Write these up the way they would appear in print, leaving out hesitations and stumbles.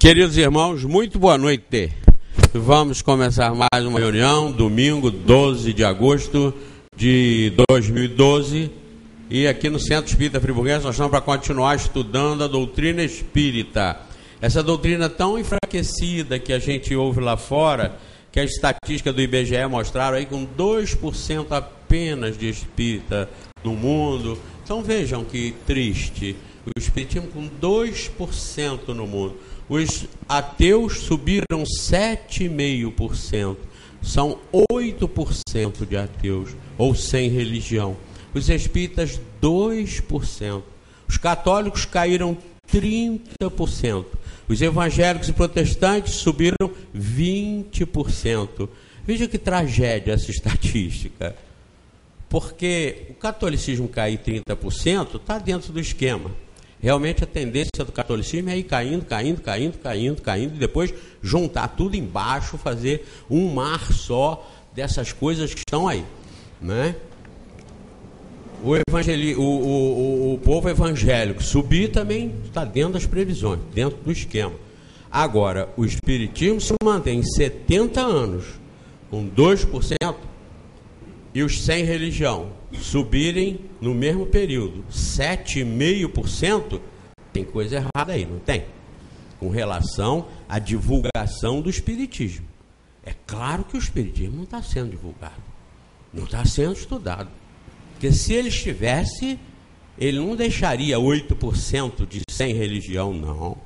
Queridos irmãos, muito boa noite. Vamos começar mais uma reunião, domingo, 12 de agosto de 2012. E aqui no Centro Espírita Friburguense nós estamos para continuar estudando a doutrina espírita. Essa doutrina tão enfraquecida que a gente ouve lá fora, que a estatística do IBGE mostraram aí com 2% apenas de espírita no mundo. Então vejam que triste. O espiritismo com 2% no mundo. Os ateus subiram 7,5%. São 8% de ateus ou sem religião. Os espíritas, 2%. Os católicos caíram 30%. Os evangélicos e protestantes subiram 20%. Veja que tragédia essa estatística. Porque o catolicismo cair 30% está dentro do esquema. Realmente a tendência do catolicismo é ir caindo, e depois juntar tudo embaixo, fazer um mar só dessas coisas que estão aí, né? O povo evangélico subir também está dentro das previsões, dentro do esquema. Agora, o espiritismo se mantém 70 anos com 2%, e os sem religião subirem no mesmo período 7,5%, tem coisa errada aí, não tem? Com relação à divulgação do espiritismo. É claro que o espiritismo não está sendo divulgado, não está sendo estudado. Porque se ele estivesse, ele não deixaria 8% de sem religião, não.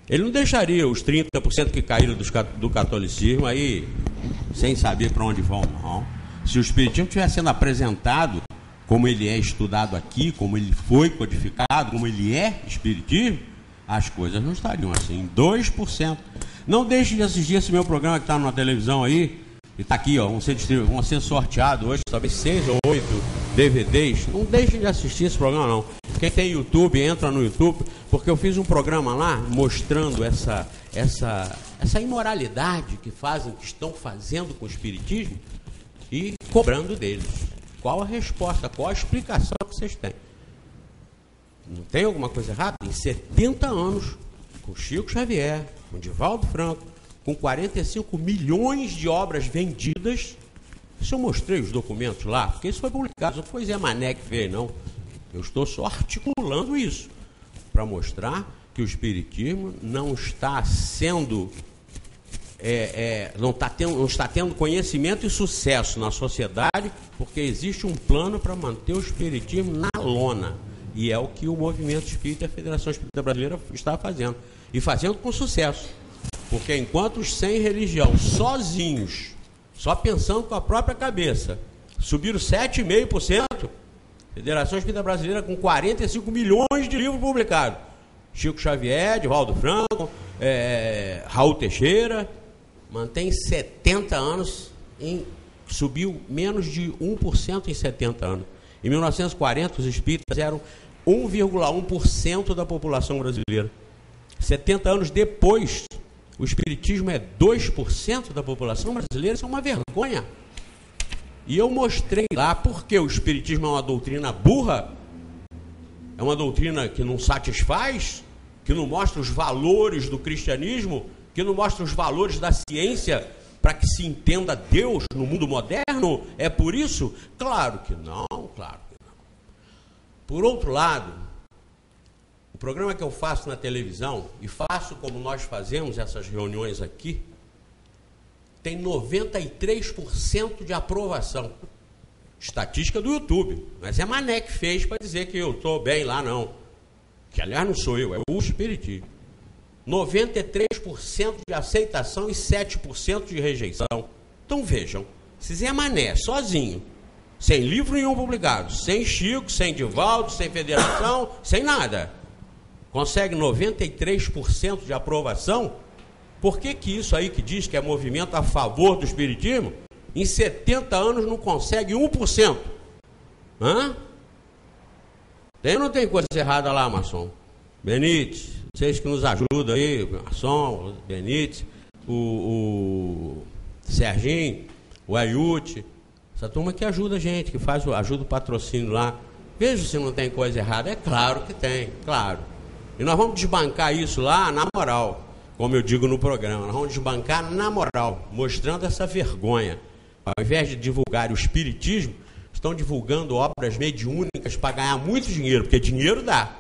Ele não deixaria os 30% que caíram do catolicismo aí sem saber para onde vão, não. Se o espiritismo estivesse sendo apresentado como ele é estudado aqui, como ele foi codificado, como ele é espiritismo, as coisas não estariam assim. 2%. Não deixe de assistir esse meu programa que está na televisão aí, e está aqui, ó, vão ser sorteados hoje, talvez 6 ou 8 DVDs. Não deixe de assistir esse programa, não. Quem tem YouTube, entra no YouTube, porque eu fiz um programa lá mostrando essa imoralidade que estão fazendo com o espiritismo, e cobrando deles. Qual a resposta, qual a explicação que vocês têm? Não tem alguma coisa errada? Em 70 anos, com Chico Xavier, com Divaldo Franco, com 45 milhões de obras vendidas. Isso eu mostrei os documentos lá, porque isso foi publicado, não foi Zé Mané que fez, não. Eu estou só articulando isso, para mostrar que o espiritismo não está sendo... não está tendo conhecimento e sucesso na sociedade, porque existe um plano para manter o espiritismo na lona, e é o que o Movimento Espírita e a Federação Espírita Brasileira está fazendo, e fazendo com sucesso, porque enquanto os sem religião, sozinhos, só pensando com a própria cabeça, subiram 7,5%, Federação Espírita Brasileira com 45 milhões de livros publicados, Chico Xavier, Divaldo Franco, Raul Teixeira, mantém 70 anos, subiu menos de 1% em 70 anos. Em 1940, os espíritas eram 1,1% da população brasileira. 70 anos depois, o espiritismo é 2% da população brasileira. Isso é uma vergonha. E eu mostrei lá porque o espiritismo é uma doutrina burra, é uma doutrina que não satisfaz, que não mostra os valores do cristianismo, que não mostra os valores da ciência para que se entenda Deus no mundo moderno. É por isso? Claro que não, claro que não. Por outro lado, o programa que eu faço na televisão, e faço como nós fazemos essas reuniões aqui, tem 93% de aprovação. Estatística do YouTube. Mas é Mané que fez para dizer que eu estou bem lá, não. Que aliás não sou eu, é o espiritismo. 93% de aceitação e 7% de rejeição. Então vejam, se Zé Mané, sozinho, sem livro nenhum publicado, sem Chico, sem Divaldo, sem Federação, sem nada, consegue 93% de aprovação, por que isso aí que diz que é movimento a favor do espiritismo, em 70 anos não consegue 1%? Hã? Tem ou não tem coisa errada lá, Maçom? Benítez, vocês que nos ajudam aí, o Maçom, o Benítez, o Serginho, o Ayute, essa turma que ajuda a gente, que ajuda o patrocínio lá. Veja se não tem coisa errada. É claro que tem, claro. E nós vamos desbancar isso lá, na moral. como eu digo no programa, nós vamos desbancar na moral, mostrando essa vergonha. Ao invés de divulgar o espiritismo, estão divulgando obras mediúnicas para ganhar muito dinheiro, porque dinheiro dá.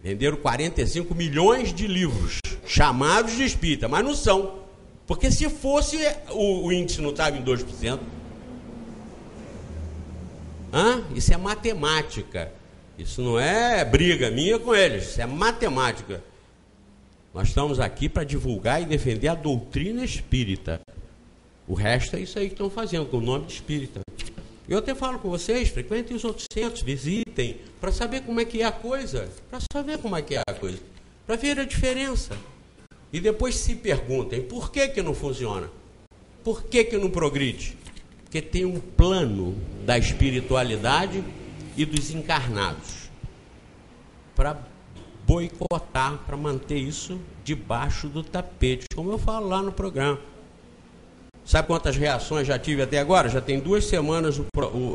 Venderam 45 milhões de livros, chamados de espírita, mas não são. Porque se fosse, o índice não estava em 2%. Isso é matemática. Isso não é briga minha com eles, isso é matemática. Nós estamos aqui para divulgar e defender a doutrina espírita. O resto é isso aí que estão fazendo, com o nome de espírita. Eu até falo com vocês, frequentem os outros centros, visitem, para saber como é que é a coisa. Para ver a diferença. E depois se perguntem, por que não funciona? Por que não progride? Porque tem um plano da espiritualidade e dos encarnados para boicotar, para manter isso debaixo do tapete, como eu falo lá no programa. Sabe quantas reações já tive até agora? Já tem 2 semanas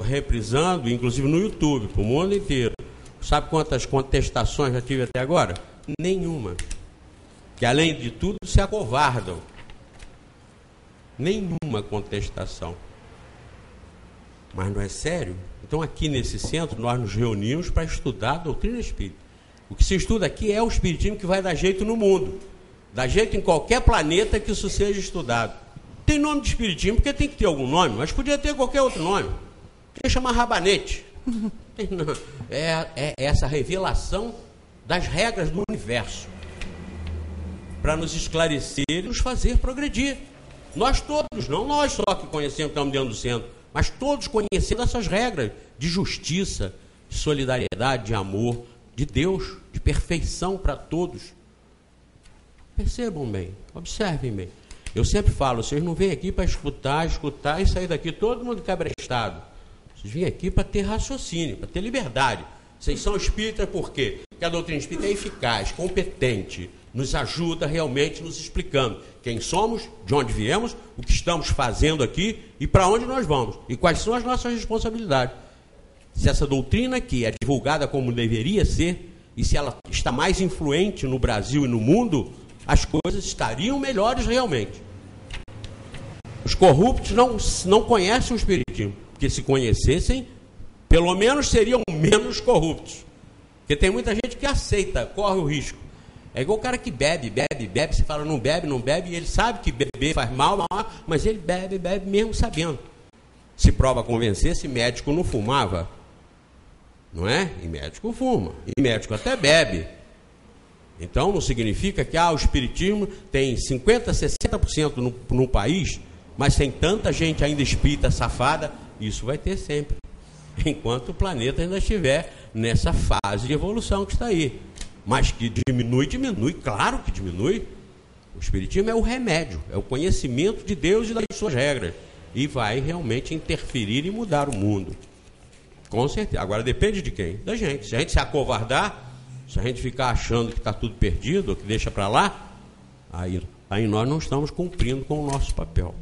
reprisando, inclusive no YouTube, para o mundo inteiro. Sabe quantas contestações já tive até agora? Nenhuma. Que além de tudo se acovardam. Nenhuma contestação. Mas não é sério? Então aqui nesse centro nós nos reunimos para estudar a doutrina espírita. O que se estuda aqui é o espiritismo que vai dar jeito no mundo. Dá jeito em qualquer planeta que isso seja estudado. Tem nome de espiritismo porque tem que ter algum nome, mas podia ter qualquer outro nome. Podia chamar rabanete. É essa revelação das regras do universo para nos esclarecer e nos fazer progredir. Nós todos, não nós só que conhecemos, estamos dentro do centro, mas todos conhecendo essas regras de justiça, de solidariedade, de amor, de Deus, de perfeição para todos. Percebam bem, observem bem. Eu sempre falo, vocês não vêm aqui para escutar e sair daqui todo mundo cabrestado. Vocês vêm aqui para ter raciocínio, para ter liberdade. Vocês são espíritas por quê? Porque a doutrina espírita é eficaz, competente, nos ajuda realmente nos explicando quem somos, de onde viemos, o que estamos fazendo aqui e para onde nós vamos. E quais são as nossas responsabilidades. Se essa doutrina aqui é divulgada como deveria ser, e se ela está mais influente no Brasil e no mundo, as coisas estariam melhores realmente. Os corruptos não conhecem o espiritismo, porque se conhecessem, pelo menos seriam menos corruptos. Porque tem muita gente que aceita, corre o risco. É igual o cara que bebe, você fala não bebe, e ele sabe que beber faz mal, mas ele bebe mesmo sabendo. Se prova convencer, se médico não fumava, não é? E médico fuma, e médico até bebe. Então não significa que o espiritismo tem 50%, 60% no país, mas tem tanta gente ainda espírita, safada, isso vai ter sempre. Enquanto o planeta ainda estiver nessa fase de evolução que está aí. Mas que diminui, claro que diminui. O espiritismo é o remédio, é o conhecimento de Deus e das suas regras. E vai realmente interferir e mudar o mundo. Com certeza. Agora depende de quem? Da gente. Se a gente se acovardar, se a gente ficar achando que está tudo perdido, ou que deixa para lá, aí nós não estamos cumprindo com o nosso papel.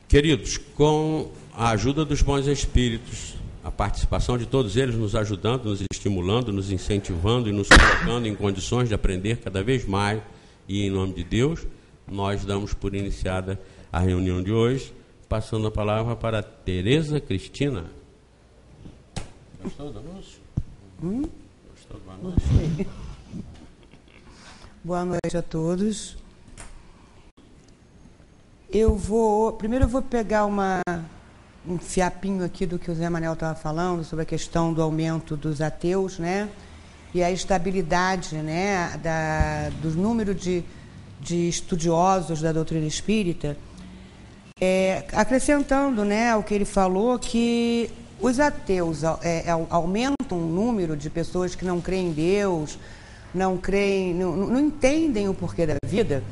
Queridos, com a ajuda dos bons espíritos, a participação de todos eles nos ajudando, nos estimulando, nos incentivando e nos colocando em condições de aprender cada vez mais, e em nome de Deus, nós damos por iniciada a reunião de hoje, passando a palavra para Tereza Cristina. Gostou do anúncio? Gostou do anúncio? Boa noite a todos. Primeiro eu vou pegar um fiapinho aqui do que o Zé Manel estava falando sobre a questão do aumento dos ateus, né? E a estabilidade, né, do número de estudiosos da doutrina espírita, acrescentando, né, ao que ele falou, que os ateus aumentam o número de pessoas que não creem em Deus, não entendem o porquê da vida,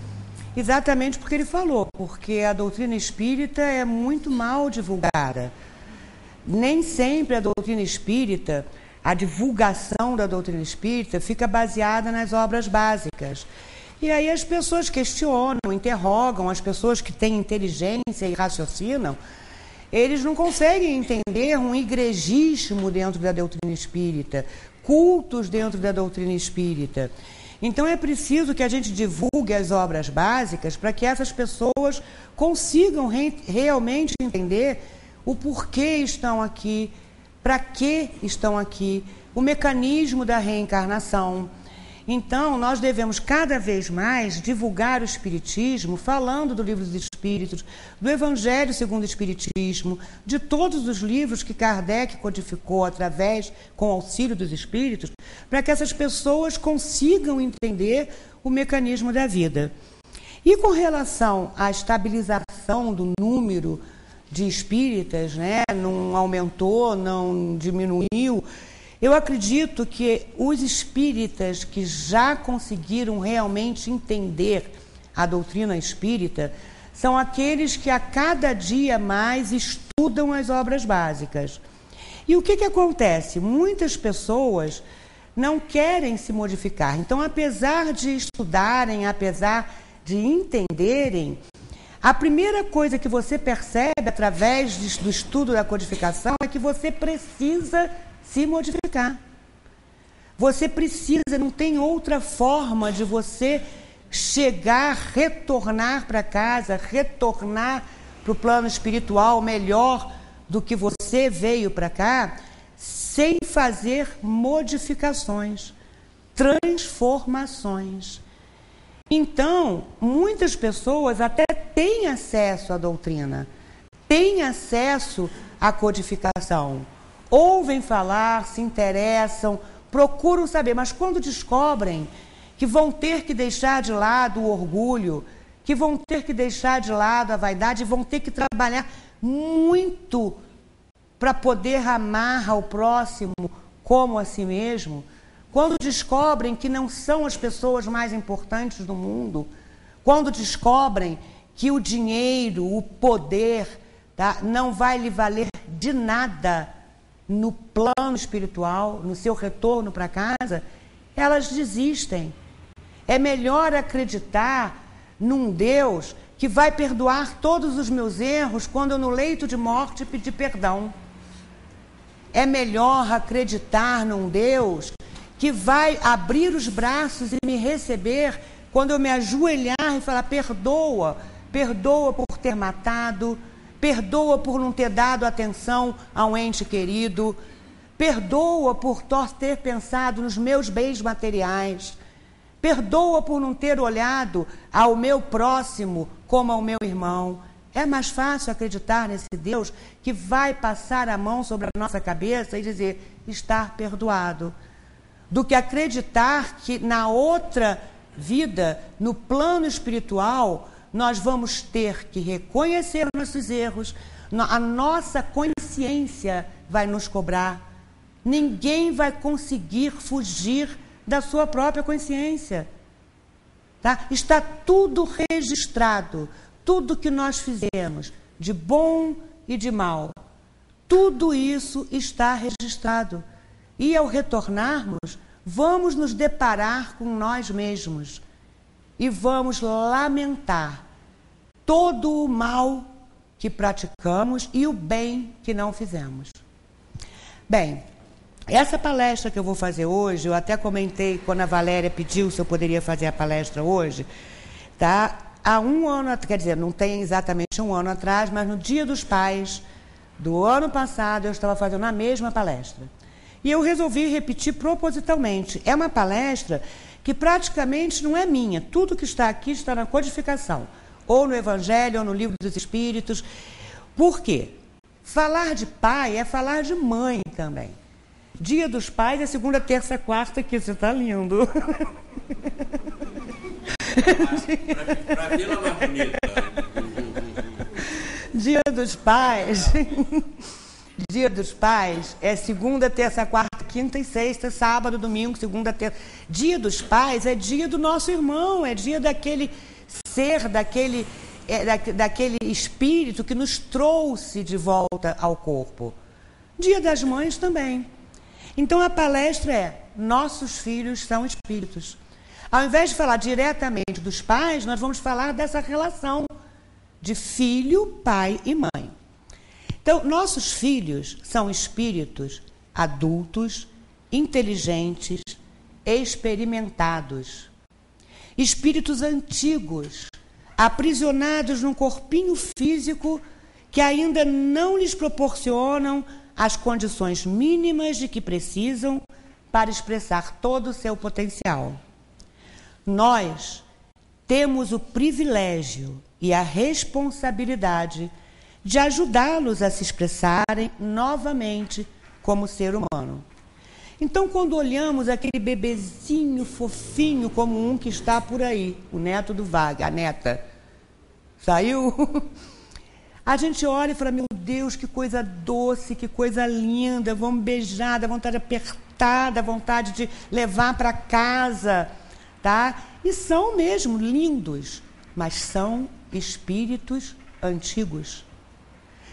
exatamente porque ele falou, porque a doutrina espírita é muito mal divulgada. Nem sempre a doutrina espírita, a divulgação da doutrina espírita fica baseada nas obras básicas. E aí as pessoas questionam, interrogam, as pessoas que têm inteligência e raciocinam, eles não conseguem entender um igrejismo dentro da doutrina espírita, cultos dentro da doutrina espírita. Então é preciso que a gente divulgue as obras básicas para que essas pessoas consigam realmente entender o porquê estão aqui, para que estão aqui, o mecanismo da reencarnação. Então, nós devemos cada vez mais divulgar o Espiritismo, falando do Livro dos Espíritos, do Evangelho segundo o Espiritismo, de todos os livros que Kardec codificou com o auxílio dos Espíritos, para que essas pessoas consigam entender o mecanismo da vida. E com relação à estabilização do número de espíritas, né, não aumentou, não diminuiu, eu acredito que os espíritas que já conseguiram realmente entender a doutrina espírita são aqueles que a cada dia mais estudam as obras básicas. E o que acontece? Muitas pessoas não querem se modificar. Então, apesar de estudarem, apesar de entenderem, a primeira coisa que você percebe através do estudo da codificação é que você precisa se modificar. Você precisa, não tem outra forma de você chegar, retornar para casa, retornar para o plano espiritual melhor do que você veio para cá, sem fazer modificações, transformações. Então, muitas pessoas até têm acesso à doutrina, têm acesso à codificação, ouvem falar, se interessam, procuram saber, mas quando descobrem que vão ter que deixar de lado o orgulho, que vão ter que deixar de lado a vaidade, vão ter que trabalhar muito para poder amar ao próximo como a si mesmo, quando descobrem que não são as pessoas mais importantes do mundo, quando descobrem que o dinheiro, o poder, tá, não vai lhe valer de nada no plano espiritual, no seu retorno para casa, elas desistem. É melhor acreditar num Deus que vai perdoar todos os meus erros quando eu no leito de morte pedir perdão. É melhor acreditar num Deus que vai abrir os braços e me receber quando eu me ajoelhar e falar: perdoa, perdoa por ter matado, perdoa por não ter dado atenção a um ente querido, perdoa por ter pensado nos meus bens materiais, perdoa por não ter olhado ao meu próximo como ao meu irmão. É mais fácil acreditar nesse Deus que vai passar a mão sobre a nossa cabeça e dizer: está perdoado, do que acreditar que na outra vida, no plano espiritual, nós vamos ter que reconhecer nossos erros, a nossa consciência vai nos cobrar. Ninguém vai conseguir fugir da sua própria consciência. Tá? Está tudo registrado, tudo que nós fizemos, de bom e de mal, tudo isso está registrado. E ao retornarmos, vamos nos deparar com nós mesmos e vamos lamentar todo o mal que praticamos e o bem que não fizemos. Bem, essa palestra que eu vou fazer hoje, eu até comentei quando a Valéria pediu se eu poderia fazer a palestra hoje, tá? Há um ano, quer dizer, não tem exatamente um ano atrás, mas no Dia dos Pais do ano passado eu estava fazendo a mesma palestra. E eu resolvi repetir propositalmente. É uma palestra que praticamente não é minha. Tudo que está aqui está na codificação, ou no Evangelho, ou no Livro dos Espíritos. Por quê? Falar de pai é falar de mãe também. Dia dos Pais é segunda, terça, quarta, que você está lindo. Para vê-la mais bonita. Dia dos Pais... Dia dos Pais é segunda, terça, quarta, quinta e sexta, sábado, domingo, segunda, terça. Dia dos Pais é dia do nosso irmão, é dia daquele ser, daquele espírito que nos trouxe de volta ao corpo. Dia das Mães também. Então a palestra é: nossos filhos são espíritos. Ao invés de falar diretamente dos pais, nós vamos falar dessa relação de filho, pai e mãe. Então, nossos filhos são espíritos adultos, inteligentes, experimentados, espíritos antigos, aprisionados num corpinho físico que ainda não lhes proporcionam as condições mínimas de que precisam para expressar todo o seu potencial. Nós temos o privilégio e a responsabilidade de ajudá-los a se expressarem novamente como ser humano. Então, quando olhamos aquele bebezinho fofinho como um que está por aí, o neto do Wagner, a neta, saiu? A gente olha e fala, meu Deus, que coisa doce, que coisa linda, vamos beijar, dá vontade de apertar, dá vontade de levar para casa, tá? E são mesmo lindos, mas são espíritos antigos.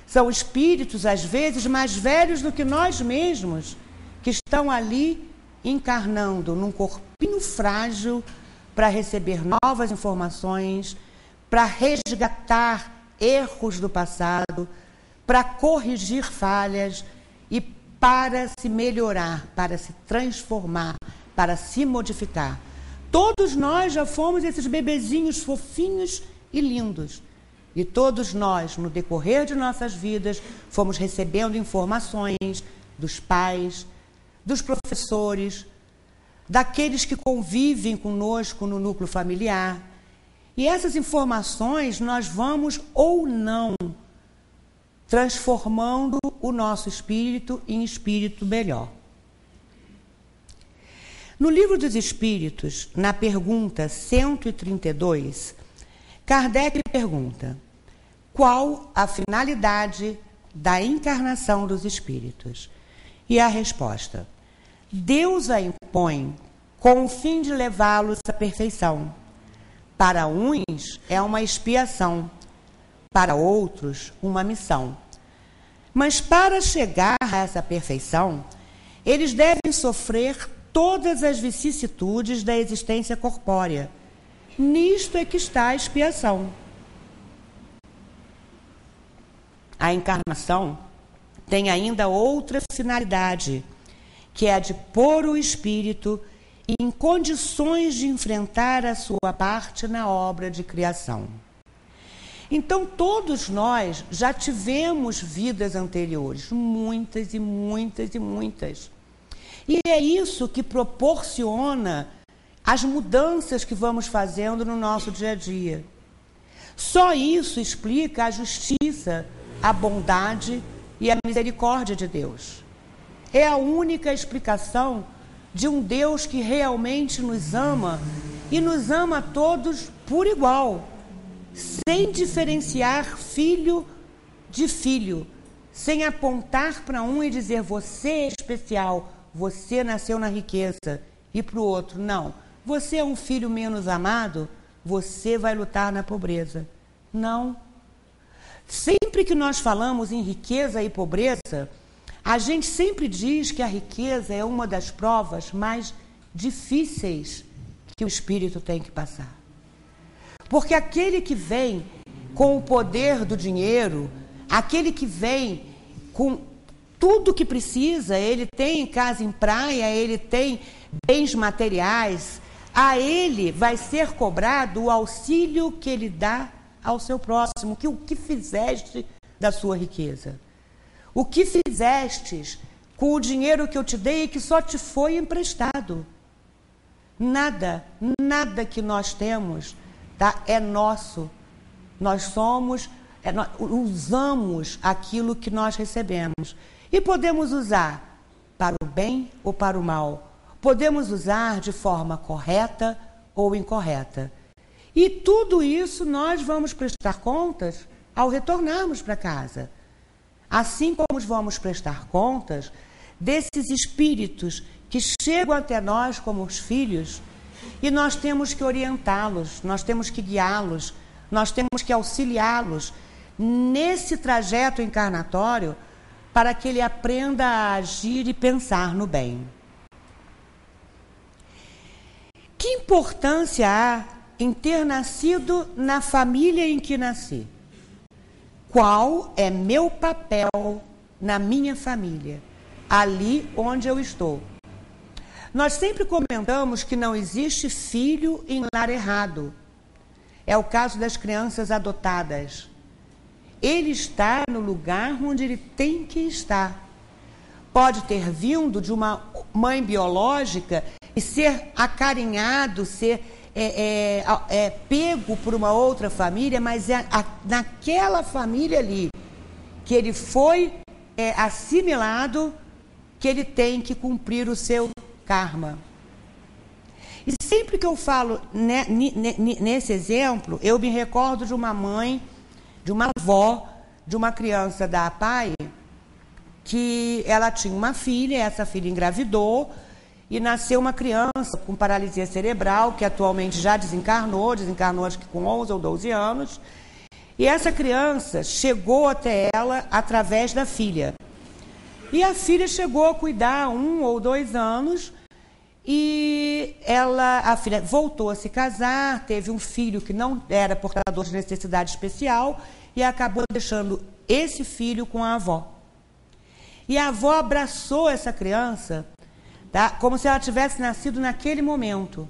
São espíritos, às vezes, mais velhos do que nós mesmos, que estão ali encarnando num corpinho frágil para receber novas informações, para resgatar erros do passado, para corrigir falhas e para se melhorar, para se transformar, para se modificar. Todos nós já fomos esses bebezinhos fofinhos e lindos. E todos nós, no decorrer de nossas vidas, fomos recebendo informações dos pais, dos professores, daqueles que convivem conosco no núcleo familiar. E essas informações nós vamos ou não transformando o nosso espírito em espírito melhor. No Livro dos Espíritos, na pergunta 132, Kardec pergunta: qual a finalidade da encarnação dos espíritos? E a resposta: Deus a impõe com o fim de levá-los à perfeição. Para uns é uma expiação, para outros uma missão. Mas para chegar a essa perfeição, eles devem sofrer todas as vicissitudes da existência corpórea. Nisto é que está a expiação. A encarnação tem ainda outra finalidade, que é a de pôr o espírito em condições de enfrentar a sua parte na obra de criação. Então, todos nós já tivemos vidas anteriores, muitas e muitas e muitas. E é isso que proporciona as mudanças que vamos fazendo no nosso dia a dia. Só isso explica a justiça, a bondade e a misericórdia de Deus. É a única explicação de um Deus que realmente nos ama e nos ama a todos por igual, sem diferenciar filho de filho, sem apontar para um e dizer você é especial, você nasceu na riqueza, e para o outro, não, você é um filho menos amado, você vai lutar na pobreza. Não. Sempre que nós falamos em riqueza e pobreza, a gente sempre diz que a riqueza é uma das provas mais difíceis que o espírito tem que passar. Porque aquele que vem com o poder do dinheiro, aquele que vem com tudo que precisa, ele tem casa em praia, ele tem bens materiais, a ele vai ser cobrado o auxílio que ele dá ao seu próximo, que o que fizeste da sua riqueza. O que fizestes com o dinheiro que eu te dei e que só te foi emprestado? Nada, nada que nós temos, tá, é nosso. Nós usamos aquilo que nós recebemos. E podemos usar para o bem ou para o mal. Podemos usar de forma correta ou incorreta. E tudo isso nós vamos prestar contas ao retornarmos para casa. Assim como vamos prestar contas desses espíritos que chegam até nós como os filhos, e nós temos que orientá-los, nós temos que guiá-los, nós temos que auxiliá-los nesse trajeto encarnatório para que ele aprenda a agir e pensar no bem. Que importância há em ter nascido na família em que nasci? Qual é meu papel na minha família, ali onde eu estou? Nós sempre comentamos que não existe filho em lar errado. É o caso das crianças adotadas. Ele está no lugar onde ele tem que estar. Pode ter vindo de uma mãe biológica e ser acarinhado, ser pego por uma outra família, mas é naquela família ali que ele foi assimilado, que ele tem que cumprir o seu karma. E sempre que eu falo nesse exemplo, eu me recordo de uma mãe, de uma avó, de uma criança da APAE, que ela tinha uma filha, essa filha engravidou, e nasceu uma criança com paralisia cerebral, que atualmente já desencarnou acho que com 11 ou 12 anos, e essa criança chegou até ela através da filha. E a filha chegou a cuidar 1 ou 2 anos, e a filha voltou a se casar, teve um filho que não era portador de necessidade especial, e acabou deixando esse filho com a avó. E a avó abraçou essa criança, tá, como se ela tivesse nascido naquele momento.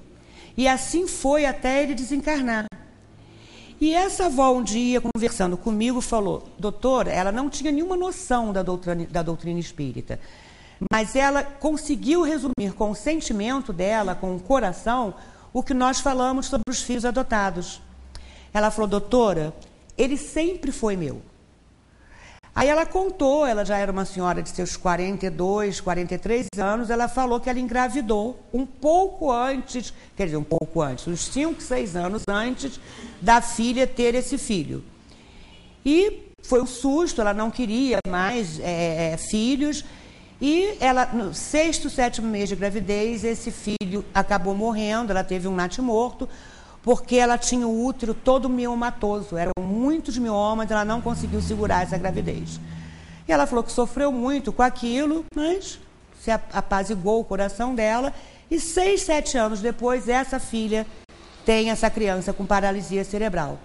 E assim foi até ele desencarnar. E essa avó, um dia, conversando comigo, falou: doutora, ela não tinha nenhuma noção da doutrina espírita, mas ela conseguiu resumir com o sentimento dela, com o coração, o que nós falamos sobre os filhos adotados. Ela falou: doutora, ele sempre foi meu. Aí ela contou, ela já era uma senhora de seus 42, 43 anos, ela falou que ela engravidou um pouco antes, uns 5, 6 anos antes da filha ter esse filho. E foi um susto, ela não queria mais filhos, e ela, no 6º, 7º mês de gravidez, esse filho acabou morrendo, ela teve um natimorto, porque ela tinha o útero todo miomatoso, eram muitos miomas, ela não conseguiu segurar essa gravidez. E ela falou que sofreu muito com aquilo, mas se apaziguou o coração dela, e 6, 7 anos depois, essa filha tem essa criança com paralisia cerebral.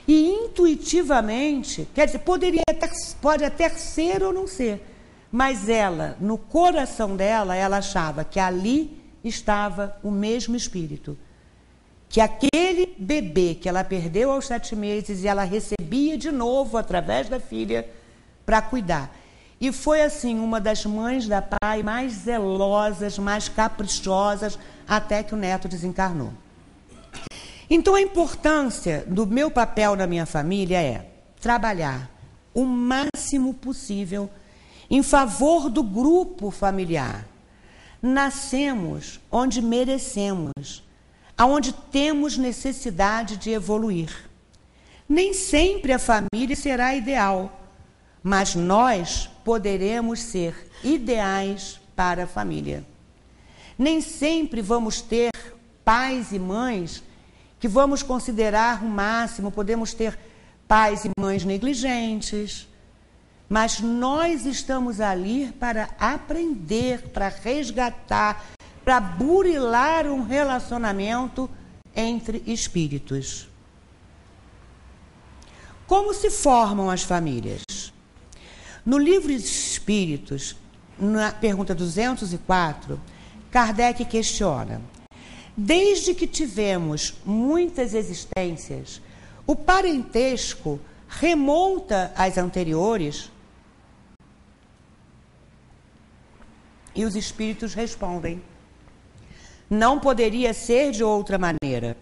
E intuitivamente, quer dizer, pode até ser ou não ser, mas ela, no coração dela, ela achava que ali estava o mesmo espírito. Que aquele bebê que ela perdeu aos 7 meses e ela recebia de novo através da filha para cuidar. E foi assim uma das mães da APAE mais zelosas, mais caprichosas, até que o neto desencarnou. Então a importância do meu papel na minha família é trabalhar o máximo possível em favor do grupo familiar. Nascemos onde merecemos, aonde temos necessidade de evoluir. Nem sempre a família será ideal, mas nós poderemos ser ideais para a família. Nem sempre vamos ter pais e mães que vamos considerar o máximo, podemos ter pais e mães negligentes, mas nós estamos ali para aprender, para resgatar, para burilar um relacionamento entre espíritos. Como se formam as famílias? No livro Espíritos, na pergunta 204, Kardec questiona: desde que tivemos muitas existências, o parentesco remonta às anteriores? E os espíritos respondem: não poderia ser de outra maneira.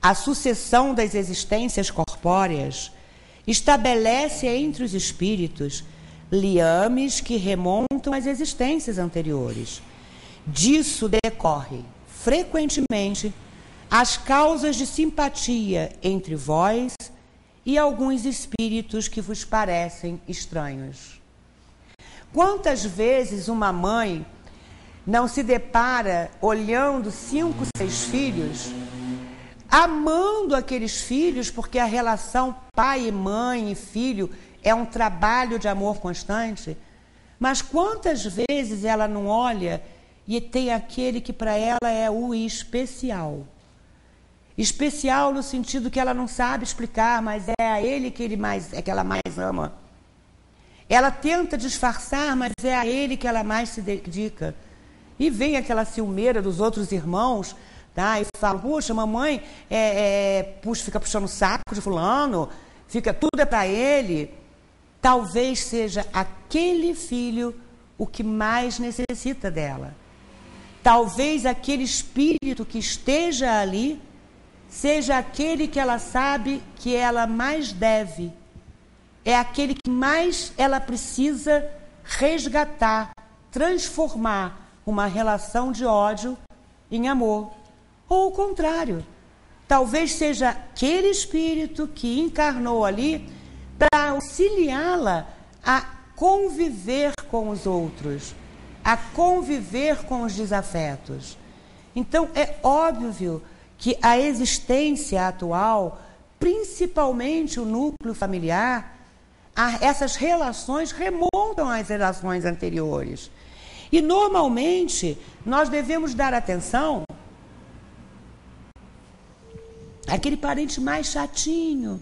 A sucessão das existências corpóreas estabelece entre os espíritos liames que remontam às existências anteriores. Disso decorre, frequentemente, as causas de simpatia entre vós e alguns espíritos que vos parecem estranhos. Quantas vezes uma mãe não se depara olhando 5, 6 filhos, amando aqueles filhos, porque a relação pai e mãe e filho é um trabalho de amor constante, mas quantas vezes ela não olha e tem aquele que para ela é o especial? Especial no sentido que ela não sabe explicar, mas é a ele que ela mais ama. Ela tenta disfarçar, mas é a ele que ela mais se dedica. E vem aquela ciumeira dos outros irmãos, tá? E fala, puxa, mamãe fica puxando o saco de fulano, tudo é para ele. Talvez seja aquele filho o que mais necessita dela. Talvez aquele espírito que esteja ali seja aquele que ela sabe que ela mais deve. É aquele que mais ela precisa resgatar, transformar uma relação de ódio em amor. Ou o contrário, talvez seja aquele espírito que encarnou ali para auxiliá-la a conviver com os outros, a conviver com os desafetos. Então, é óbvio que a existência atual, principalmente o núcleo familiar, essas relações remontam às relações anteriores. E, normalmente, nós devemos dar atenção àquele parente mais chatinho,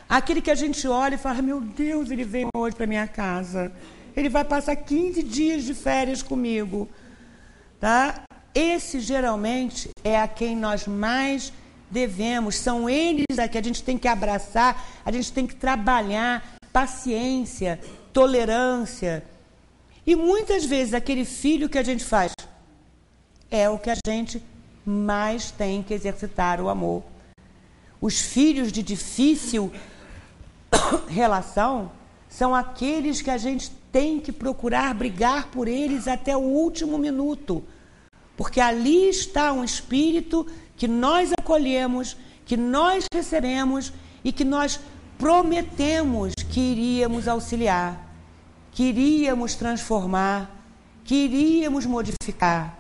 aquele que a gente olha e fala, meu Deus, ele veio hoje para minha casa, ele vai passar 15 dias de férias comigo, tá? Esse, geralmente, é a quem nós mais devemos, são eles a que a gente tem que abraçar, a gente tem que trabalhar, paciência, tolerância. E muitas vezes aquele filho que a gente faz é o que a gente mais tem que exercitar o amor. Os filhos de difícil relação são aqueles que a gente tem que procurar brigar por eles até o último minuto. Porque ali está um espírito que nós acolhemos, que nós recebemos e que nós prometemos que iríamos auxiliar, que iríamos transformar, que iríamos modificar.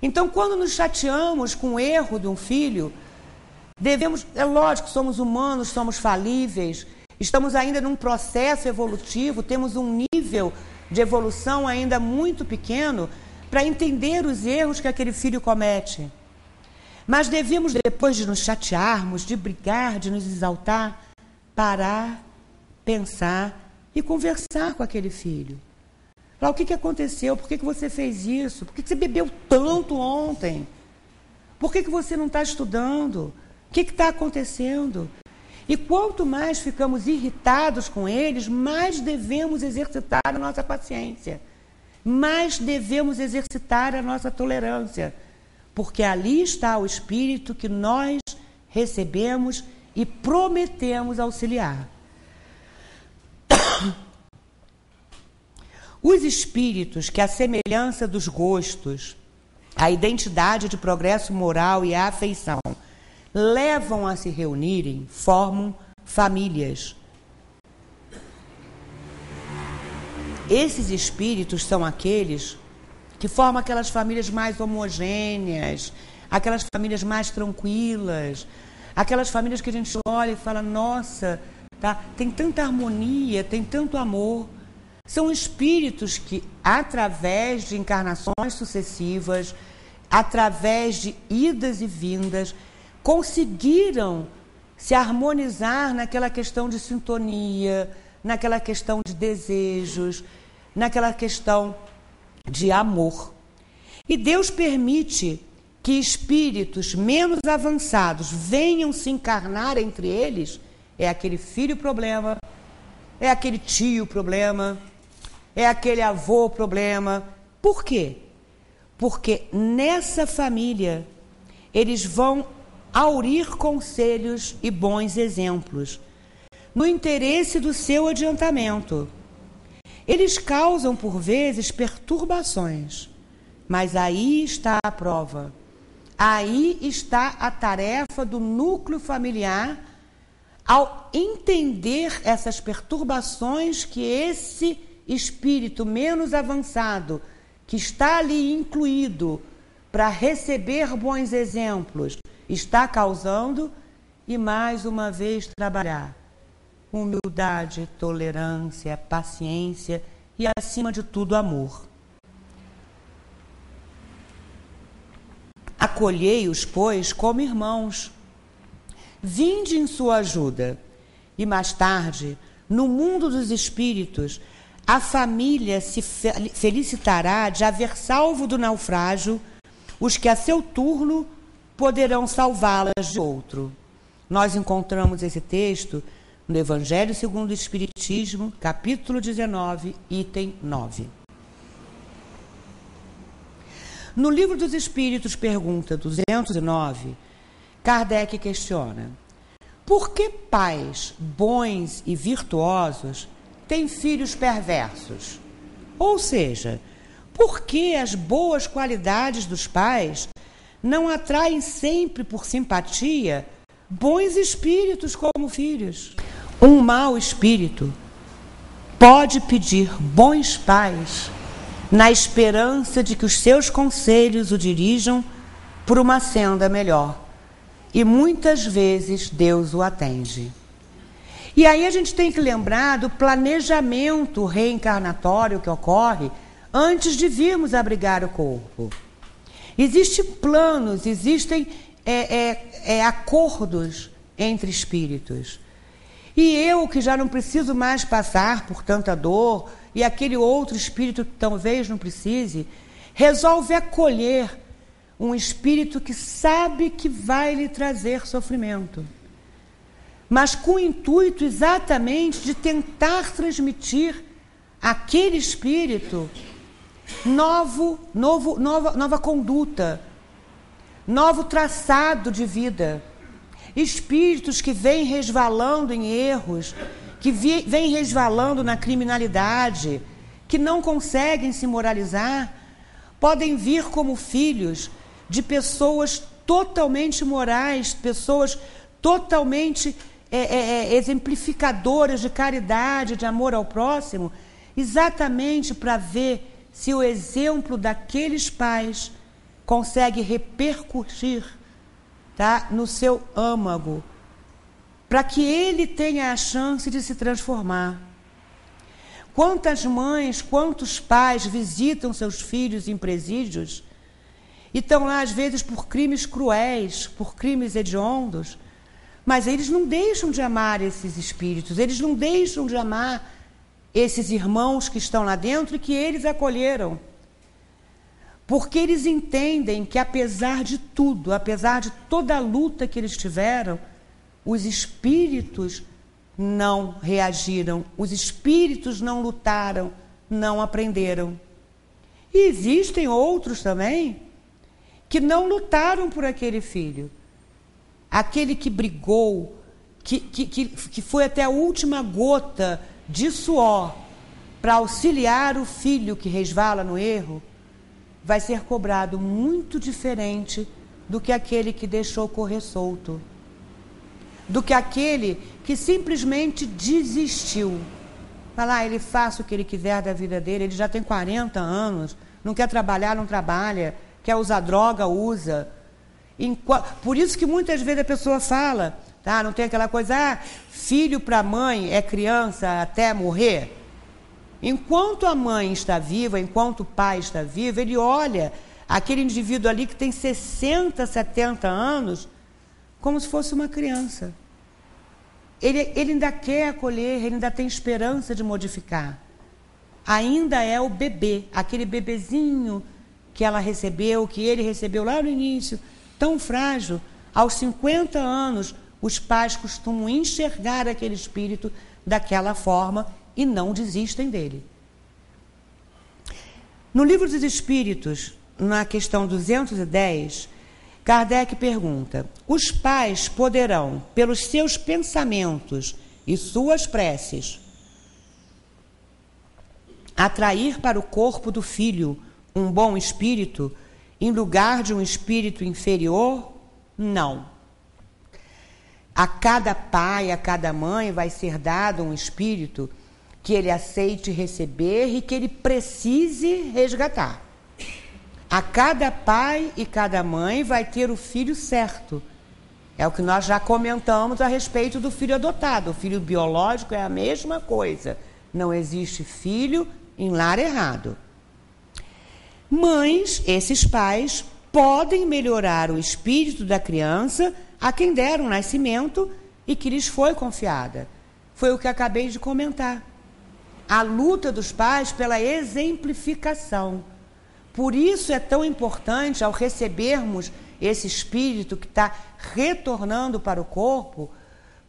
Então, quando nos chateamos com o erro de um filho, é lógico, somos humanos, somos falíveis, estamos ainda num processo evolutivo, temos um nível de evolução ainda muito pequeno para entender os erros que aquele filho comete. Mas devemos, depois de nos chatearmos, de brigar, de nos exaltar, parar, pensar e conversar com aquele filho. Falar, o que aconteceu? Por que você fez isso? Por que você bebeu tanto ontem? Por que você não está estudando? O que está acontecendo? E quanto mais ficamos irritados com eles, mais devemos exercitar a nossa paciência. Mais devemos exercitar a nossa tolerância. Porque ali está o espírito que nós recebemos e prometemos auxiliar. Os espíritos que, à semelhança dos gostos, a identidade de progresso moral e a afeição, levam a se reunirem, formam famílias. Esses espíritos são aqueles que formam aquelas famílias mais homogêneas, aquelas famílias mais tranquilas, aquelas famílias que a gente olha e fala, nossa, tá, tem tanta harmonia, tem tanto amor. São espíritos que, através de encarnações sucessivas, através de idas e vindas, conseguiram se harmonizar naquela questão de sintonia, naquela questão de desejos, naquela questão de amor. E Deus permite que espíritos menos avançados venham se encarnar entre eles. É aquele filho problema, é aquele tio problema, é aquele avô problema. Por quê? Porque nessa família eles vão aurir conselhos e bons exemplos, no interesse do seu adiantamento. Eles causam, por vezes, perturbações, mas aí está a prova. Aí está a tarefa do núcleo familiar ao entender essas perturbações que esse espírito menos avançado, que está ali incluído para receber bons exemplos, está causando, e mais uma vez trabalhar humildade, tolerância, paciência e, acima de tudo, amor. Acolhei-os, pois, como irmãos. Vinde em sua ajuda. E mais tarde, no mundo dos espíritos, a família se felicitará de haver salvo do naufrágio os que a seu turno poderão salvá-las de outro. Nós encontramos esse texto no Evangelho segundo o Espiritismo, capítulo 19, item 9. No Livro dos Espíritos, pergunta 209, Kardec questiona: por que pais bons e virtuosos têm filhos perversos? Ou seja, por que as boas qualidades dos pais não atraem sempre por simpatia bons espíritos como filhos? Um mau espírito pode pedir bons pais na esperança de que os seus conselhos o dirijam por uma senda melhor. E muitas vezes Deus o atende. E aí a gente tem que lembrar do planejamento reencarnatório que ocorre antes de virmos abrigar o corpo. Existem planos, existem acordos entre espíritos. E eu, que já não preciso mais passar por tanta dor, e aquele outro espírito que talvez não precise, resolve acolher um espírito que sabe que vai lhe trazer sofrimento, mas com o intuito exatamente de tentar transmitir àquele espírito nova conduta, novo traçado de vida. Espíritos que vêm resvalando em erros, que vêm resvalando na criminalidade, que não conseguem se moralizar, podem vir como filhos de pessoas totalmente morais, pessoas totalmente exemplificadoras de caridade, de amor ao próximo, exatamente para ver se o exemplo daqueles pais consegue repercutir, tá, no seu âmago, para que ele tenha a chance de se transformar. Quantas mães, quantos pais visitam seus filhos em presídios e estão lá, às vezes, por crimes cruéis, por crimes hediondos, mas eles não deixam de amar esses espíritos, eles não deixam de amar esses irmãos que estão lá dentro e que eles acolheram. Porque eles entendem que, apesar de tudo, apesar de toda a luta que eles tiveram, os espíritos não reagiram, os espíritos não lutaram, não aprenderam. E existem outros também que não lutaram por aquele filho. Aquele que brigou, que foi até a última gota de suor para auxiliar o filho que resvala no erro, vai ser cobrado muito diferente do que aquele que deixou correr solto, do que aquele que simplesmente desistiu. Falar, ele faça o que ele quiser da vida dele, ele já tem 40 anos, não quer trabalhar, não trabalha, quer usar droga, usa. Por isso que muitas vezes a pessoa fala, tá, não tem aquela coisa, filho para mãe é criança até morrer. Enquanto a mãe está viva, enquanto o pai está vivo, ele olha aquele indivíduo ali que tem 60, 70 anos como se fosse uma criança. Ele ainda quer acolher, ele ainda tem esperança de modificar. Ainda é o bebê, aquele bebezinho que ela recebeu, que ele recebeu lá no início, tão frágil. Aos 50 anos, os pais costumam enxergar aquele espírito daquela forma e não desistem dele. No Livro dos Espíritos, na questão 210, Kardec pergunta: os pais poderão, pelos seus pensamentos e suas preces, atrair para o corpo do filho um bom espírito em lugar de um espírito inferior? Não. A cada pai, a cada mãe vai ser dado um espírito que ele aceite receber e que ele precise resgatar. A cada pai e cada mãe vai ter o filho certo. É o que nós já comentamos a respeito do filho adotado. O filho biológico é a mesma coisa. Não existe filho em lar errado. Mas esses pais podem melhorar o espírito da criança a quem deram o nascimento e que lhes foi confiada. Foi o que acabei de comentar. a luta dos pais pela exemplificação. Por isso é tão importante, ao recebermos esse espírito que está retornando para o corpo,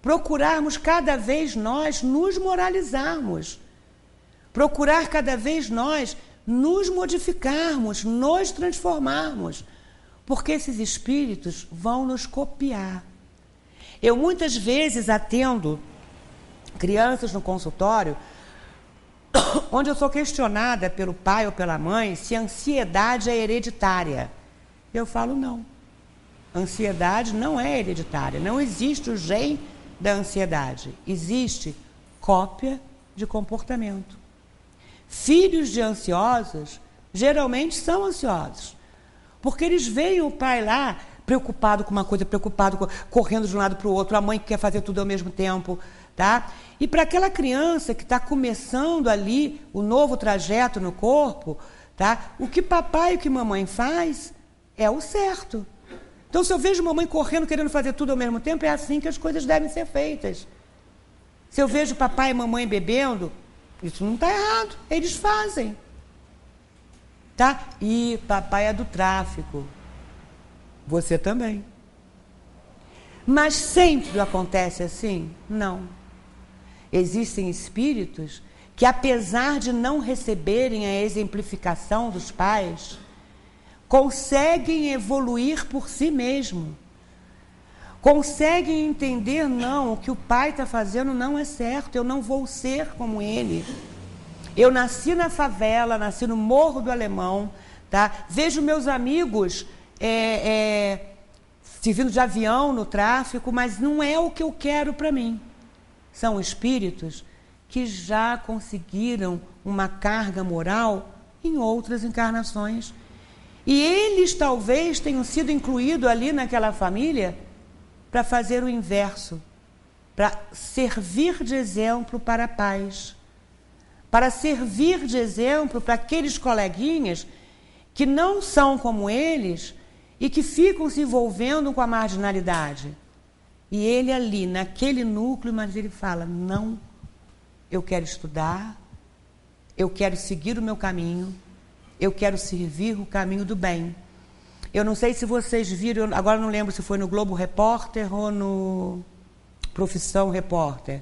procurarmos cada vez nós nos moralizarmos, procurar cada vez nós nos modificarmos, nos transformarmos, porque esses espíritos vão nos copiar. Eu muitas vezes atendo crianças no consultório onde eu sou questionada pelo pai ou pela mãe se a ansiedade é hereditária. Eu falo não. Ansiedade não é hereditária. Não existe o gene da ansiedade. Existe cópia de comportamento. Filhos de ansiosos geralmente são ansiosos, porque eles veem o pai lá preocupado com uma coisa, correndo de um lado para o outro, a mãe que quer fazer tudo ao mesmo tempo, tá? E para aquela criança que está começando ali o novo trajeto no corpo, tá? O que papai e o que mamãe faz é o certo. Então, se eu vejo mamãe correndo, querendo fazer tudo ao mesmo tempo, é assim que as coisas devem ser feitas. Se eu vejo papai e mamãe bebendo, isso não está errado, eles fazem. Tá? E papai é do tráfico. Você também. Mas sempre acontece assim? Não. Existem espíritos que, apesar de não receberem a exemplificação dos pais, conseguem evoluir por si mesmo. Conseguem entender, não, o que o pai está fazendo não é certo, eu não vou ser como ele. Eu nasci na favela, nasci no Morro do Alemão, tá? Vejo meus amigos servindo de avião no tráfico, mas não é o que eu quero para mim. São espíritos que já conseguiram uma carga moral em outras encarnações. E eles talvez tenham sido incluídos ali naquela família para fazer o inverso, para servir de exemplo para pais, para servir de exemplo para aqueles coleguinhas que não são como eles e que ficam se envolvendo com a marginalidade. E ele ali, naquele núcleo, mas ele fala, não, eu quero estudar, eu quero seguir o meu caminho, eu quero servir o caminho do bem. Eu não sei se vocês viram, agora não lembro se foi no Globo Repórter ou no Profissão Repórter,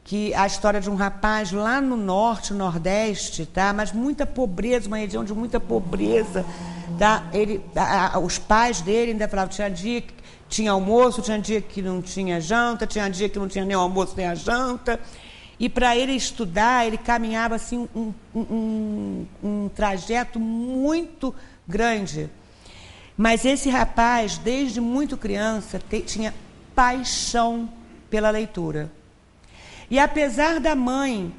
que a história de um rapaz lá no norte, nordeste, tá? Mas muita pobreza, uma região de muita pobreza, tá? Os pais dele ainda falavam, tinha dia que tinha almoço, tinha dia que não tinha janta, tinha dia que não tinha nem o almoço nem a janta. E para ele estudar, ele caminhava assim um trajeto muito grande. Mas esse rapaz, desde muito criança, tinha paixão pela leitura. E apesar da mãe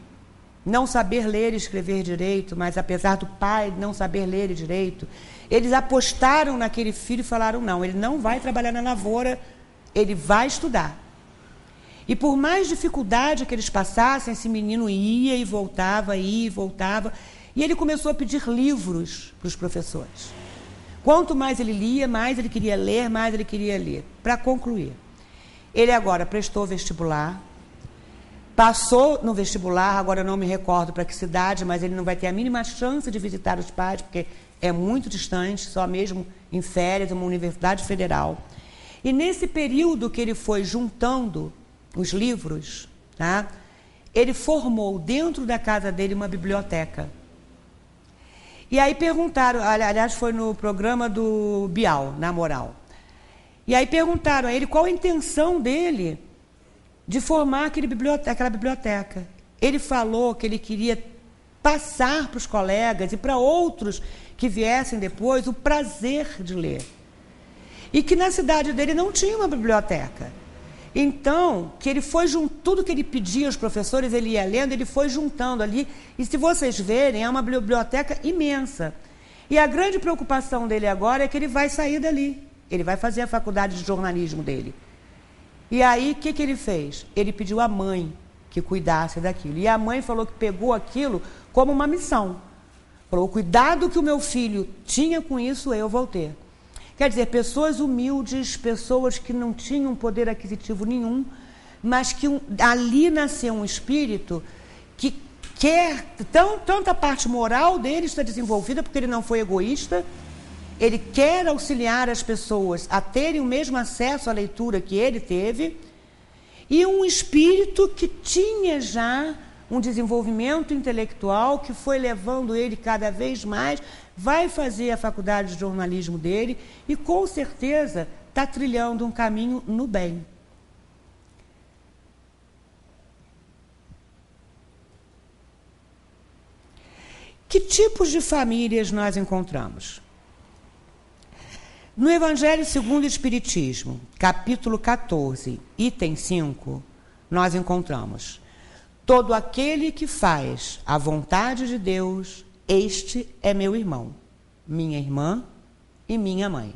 não saber ler e escrever direito, mas apesar do pai não saber ler direito, eles apostaram naquele filho e falaram, não, ele não vai trabalhar na lavoura, ele vai estudar. E por mais dificuldade que eles passassem, esse menino ia e voltava, e ele começou a pedir livros para os professores. Quanto mais ele lia, mais ele queria ler, mais ele queria ler. Para concluir, ele agora prestou vestibular, passou no vestibular, agora eu não me recordo para que cidade, mas ele não vai ter a mínima chance de visitar os pais, porque é muito distante, só mesmo em férias, uma universidade federal. E nesse período que ele foi juntando os livros, tá? Ele formou dentro da casa dele uma biblioteca. E aí perguntaram, aliás, foi no programa do Bial, na Moral. E aí perguntaram a ele qual a intenção dele de formar aquela biblioteca. Ele falou que ele queria passar para os colegas e para outros que viessem depois o prazer de ler. E que na cidade dele não tinha uma biblioteca. Então, que ele foi tudo que ele pedia aos professores, ele ia lendo, ele foi juntando ali. E se vocês verem, é uma biblioteca imensa. E a grande preocupação dele agora é que ele vai sair dali. Ele vai fazer a faculdade de jornalismo dele. E aí, o que ele fez? Ele pediu à mãe que cuidasse daquilo. E a mãe falou que pegou aquilo como uma missão. Falou, o cuidado que o meu filho tinha com isso, eu vou ter. Quer dizer, pessoas humildes, pessoas que não tinham poder aquisitivo nenhum, mas que ali nasceu um espírito que quer, tanto a parte moral dele está desenvolvida, porque ele não foi egoísta, ele quer auxiliar as pessoas a terem o mesmo acesso à leitura que ele teve, e um espírito que tinha já um desenvolvimento intelectual que foi levando ele cada vez mais, vai fazer a faculdade de jornalismo dele e com certeza está trilhando um caminho no bem. Que tipos de famílias nós encontramos? No Evangelho segundo o Espiritismo, capítulo 14, item 5, nós encontramos: todo aquele que faz a vontade de Deus, este é meu irmão, minha irmã e minha mãe.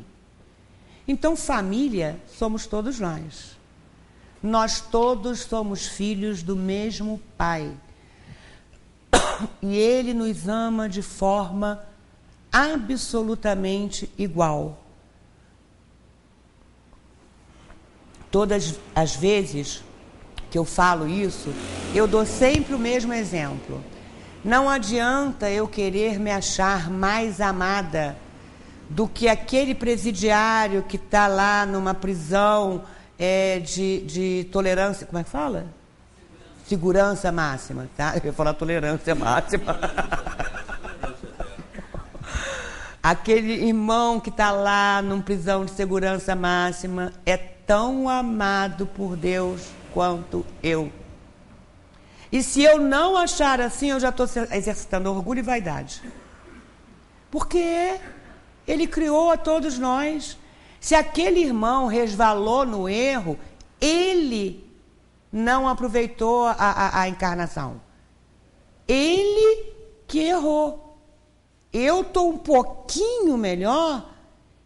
Então, família somos todos nós. Nós todos somos filhos do mesmo Pai. E Ele nos ama de forma absolutamente igual. Todas as vezes que eu falo isso, eu dou sempre o mesmo exemplo. Não adianta eu querer me achar mais amada do que aquele presidiário que está lá numa prisão de tolerância, como é que fala? Segurança máxima, tá? Eu ia falar tolerância máxima. Aquele irmão que está lá numa prisão de segurança máxima é tão amado por Deus quanto eu. E se eu não achar assim, eu já estou exercitando orgulho e vaidade. Porque Ele criou a todos nós. Se aquele irmão resvalou no erro, ele não aproveitou a encarnação. Ele que errou. Eu estou um pouquinho melhor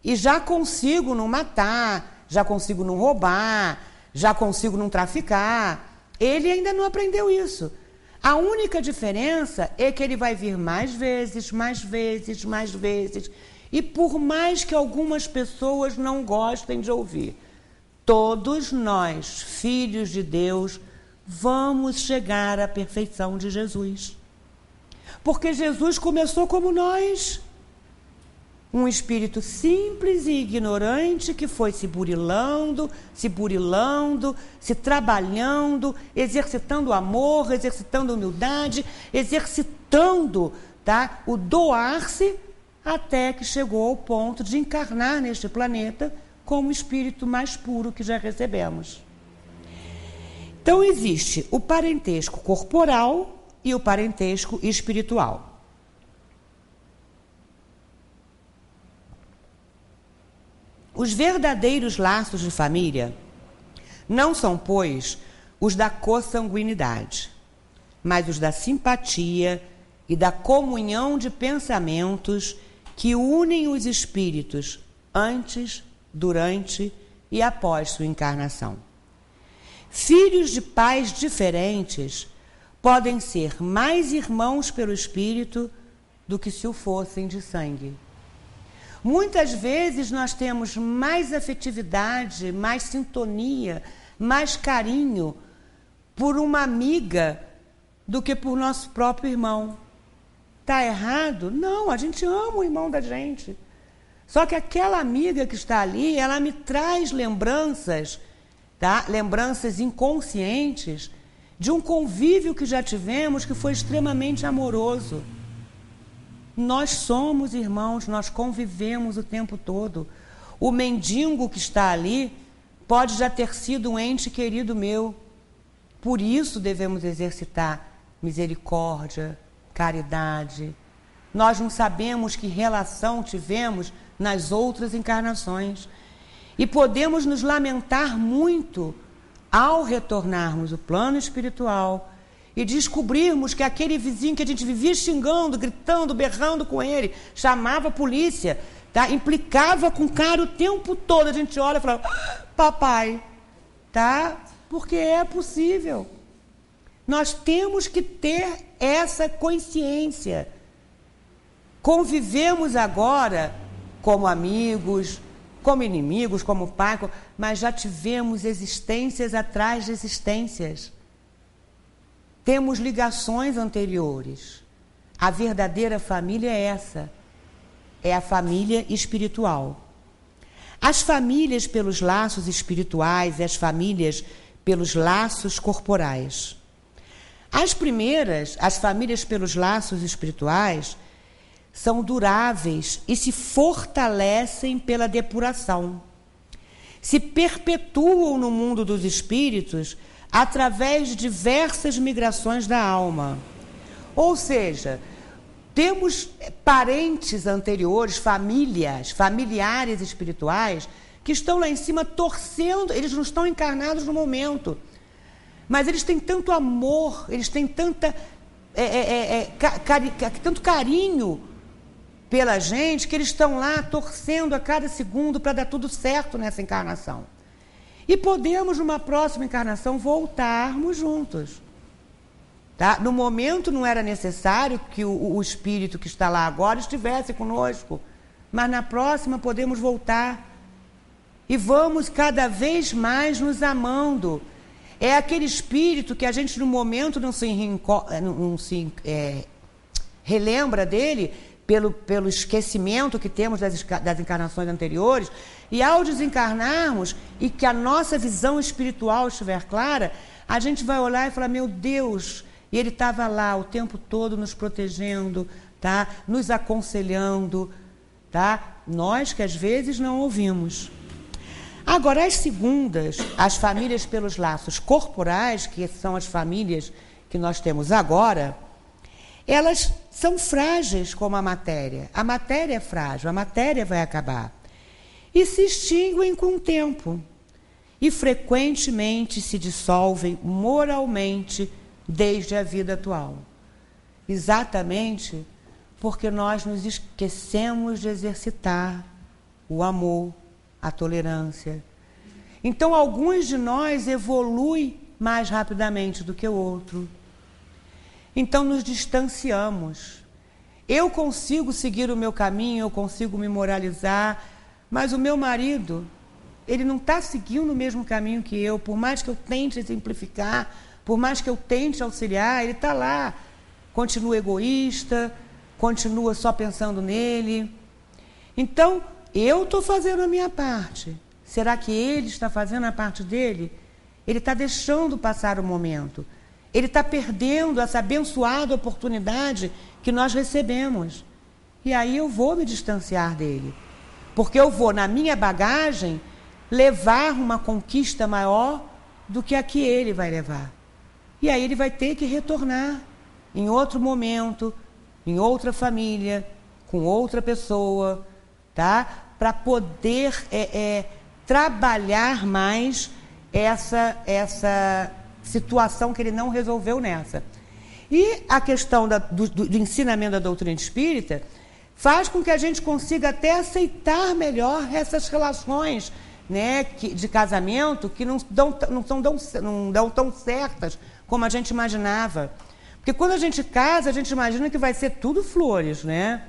e já consigo não matar, já consigo não roubar, já consigo não traficar. Ele ainda não aprendeu isso. A única diferença é que ele vai vir mais vezes, mais vezes, mais vezes. E por mais que algumas pessoas não gostem de ouvir, todos nós, filhos de Deus, vamos chegar à perfeição de Jesus. Porque Jesus começou como nós. Um espírito simples e ignorante que foi se burilando, se trabalhando, exercitando amor, exercitando humildade, exercitando, tá, o doar-se, até que chegou ao ponto de encarnar neste planeta como o espírito mais puro que já recebemos. Então existe o parentesco corporal e o parentesco espiritual. Os verdadeiros laços de família não são, pois, os da consanguinidade, mas os da simpatia e da comunhão de pensamentos que unem os espíritos antes, durante e após sua encarnação. Filhos de pais diferentes podem ser mais irmãos pelo espírito do que se o fossem de sangue. Muitas vezes nós temos mais afetividade, mais sintonia, mais carinho por uma amiga do que por nosso próprio irmão. Está errado? Não, a gente ama o irmão da gente. Só que aquela amiga que está ali, ela me traz lembranças, tá? Lembranças inconscientes de um convívio que já tivemos que foi extremamente amoroso. Nós somos irmãos, nós convivemos o tempo todo. O mendigo que está ali pode já ter sido um ente querido meu. Por isso devemos exercitar misericórdia, caridade. Nós não sabemos que relação tivemos nas outras encarnações. E podemos nos lamentar muito ao retornarmos ao plano espiritual e descobrirmos que aquele vizinho que a gente vivia xingando, gritando, berrando com ele, chamava a polícia, tá? Implicava com o cara o tempo todo. A gente olha e fala, papai, tá? Porque é possível. Nós temos que ter essa consciência. Convivemos agora como amigos, como inimigos, como pai, mas já tivemos existências atrás de existências. temos ligações anteriores. A verdadeira família é essa, é a família espiritual. As famílias pelos laços espirituais e as famílias pelos laços corporais. As primeiras, as famílias pelos laços espirituais, são duráveis e se fortalecem pela depuração. Se perpetuam no mundo dos espíritos através de diversas migrações da alma. Ou seja, temos parentes anteriores, familiares espirituais, que estão lá em cima torcendo, eles não estão encarnados no momento, mas eles têm tanto amor, eles têm tanto carinho pela gente, que eles estão lá torcendo a cada segundo para dar tudo certo nessa encarnação. E podemos, numa próxima encarnação, voltarmos juntos. Tá? No momento não era necessário que o espírito que está lá agora estivesse conosco, mas na próxima podemos voltar. E vamos cada vez mais nos amando. É aquele espírito que a gente no momento não se relembra dele, pelo esquecimento que temos das encarnações anteriores, e ao desencarnarmos e que a nossa visão espiritual estiver clara, a gente vai olhar e falar, meu Deus, e ele estava lá o tempo todo nos protegendo, tá? Nos aconselhando, tá? Nós que às vezes não ouvimos. Agora, as segundas, as famílias pelos laços corporais, que são as famílias que nós temos agora, elas são frágeis como a matéria. A matéria é frágil, a matéria vai acabar. E se extinguem com o tempo. E frequentemente se dissolvem moralmente desde a vida atual. Exatamente porque nós nos esquecemos de exercitar o amor, a tolerância. Então, alguns de nós evoluem mais rapidamente do que o outro. Então, nos distanciamos. Eu consigo seguir o meu caminho, eu consigo me moralizar, mas o meu marido, ele não está seguindo o mesmo caminho que eu, por mais que eu tente simplificar, por mais que eu tente auxiliar, ele está lá, continua egoísta, continua só pensando nele. Então, eu estou fazendo a minha parte. Será que ele está fazendo a parte dele? Ele está deixando passar o momento. Ele está perdendo essa abençoada oportunidade que nós recebemos. E aí eu vou me distanciar dele. Porque eu vou, na minha bagagem, levar uma conquista maior do que a que ele vai levar. E aí ele vai ter que retornar em outro momento, em outra família, com outra pessoa, tá? Para poder trabalhar mais essa situação que ele não resolveu nessa. E a questão do ensinamento da doutrina espírita faz com que a gente consiga até aceitar melhor essas relações, né, de casamento que não dão tão certas como a gente imaginava. Porque quando a gente casa, a gente imagina que vai ser tudo flores, né?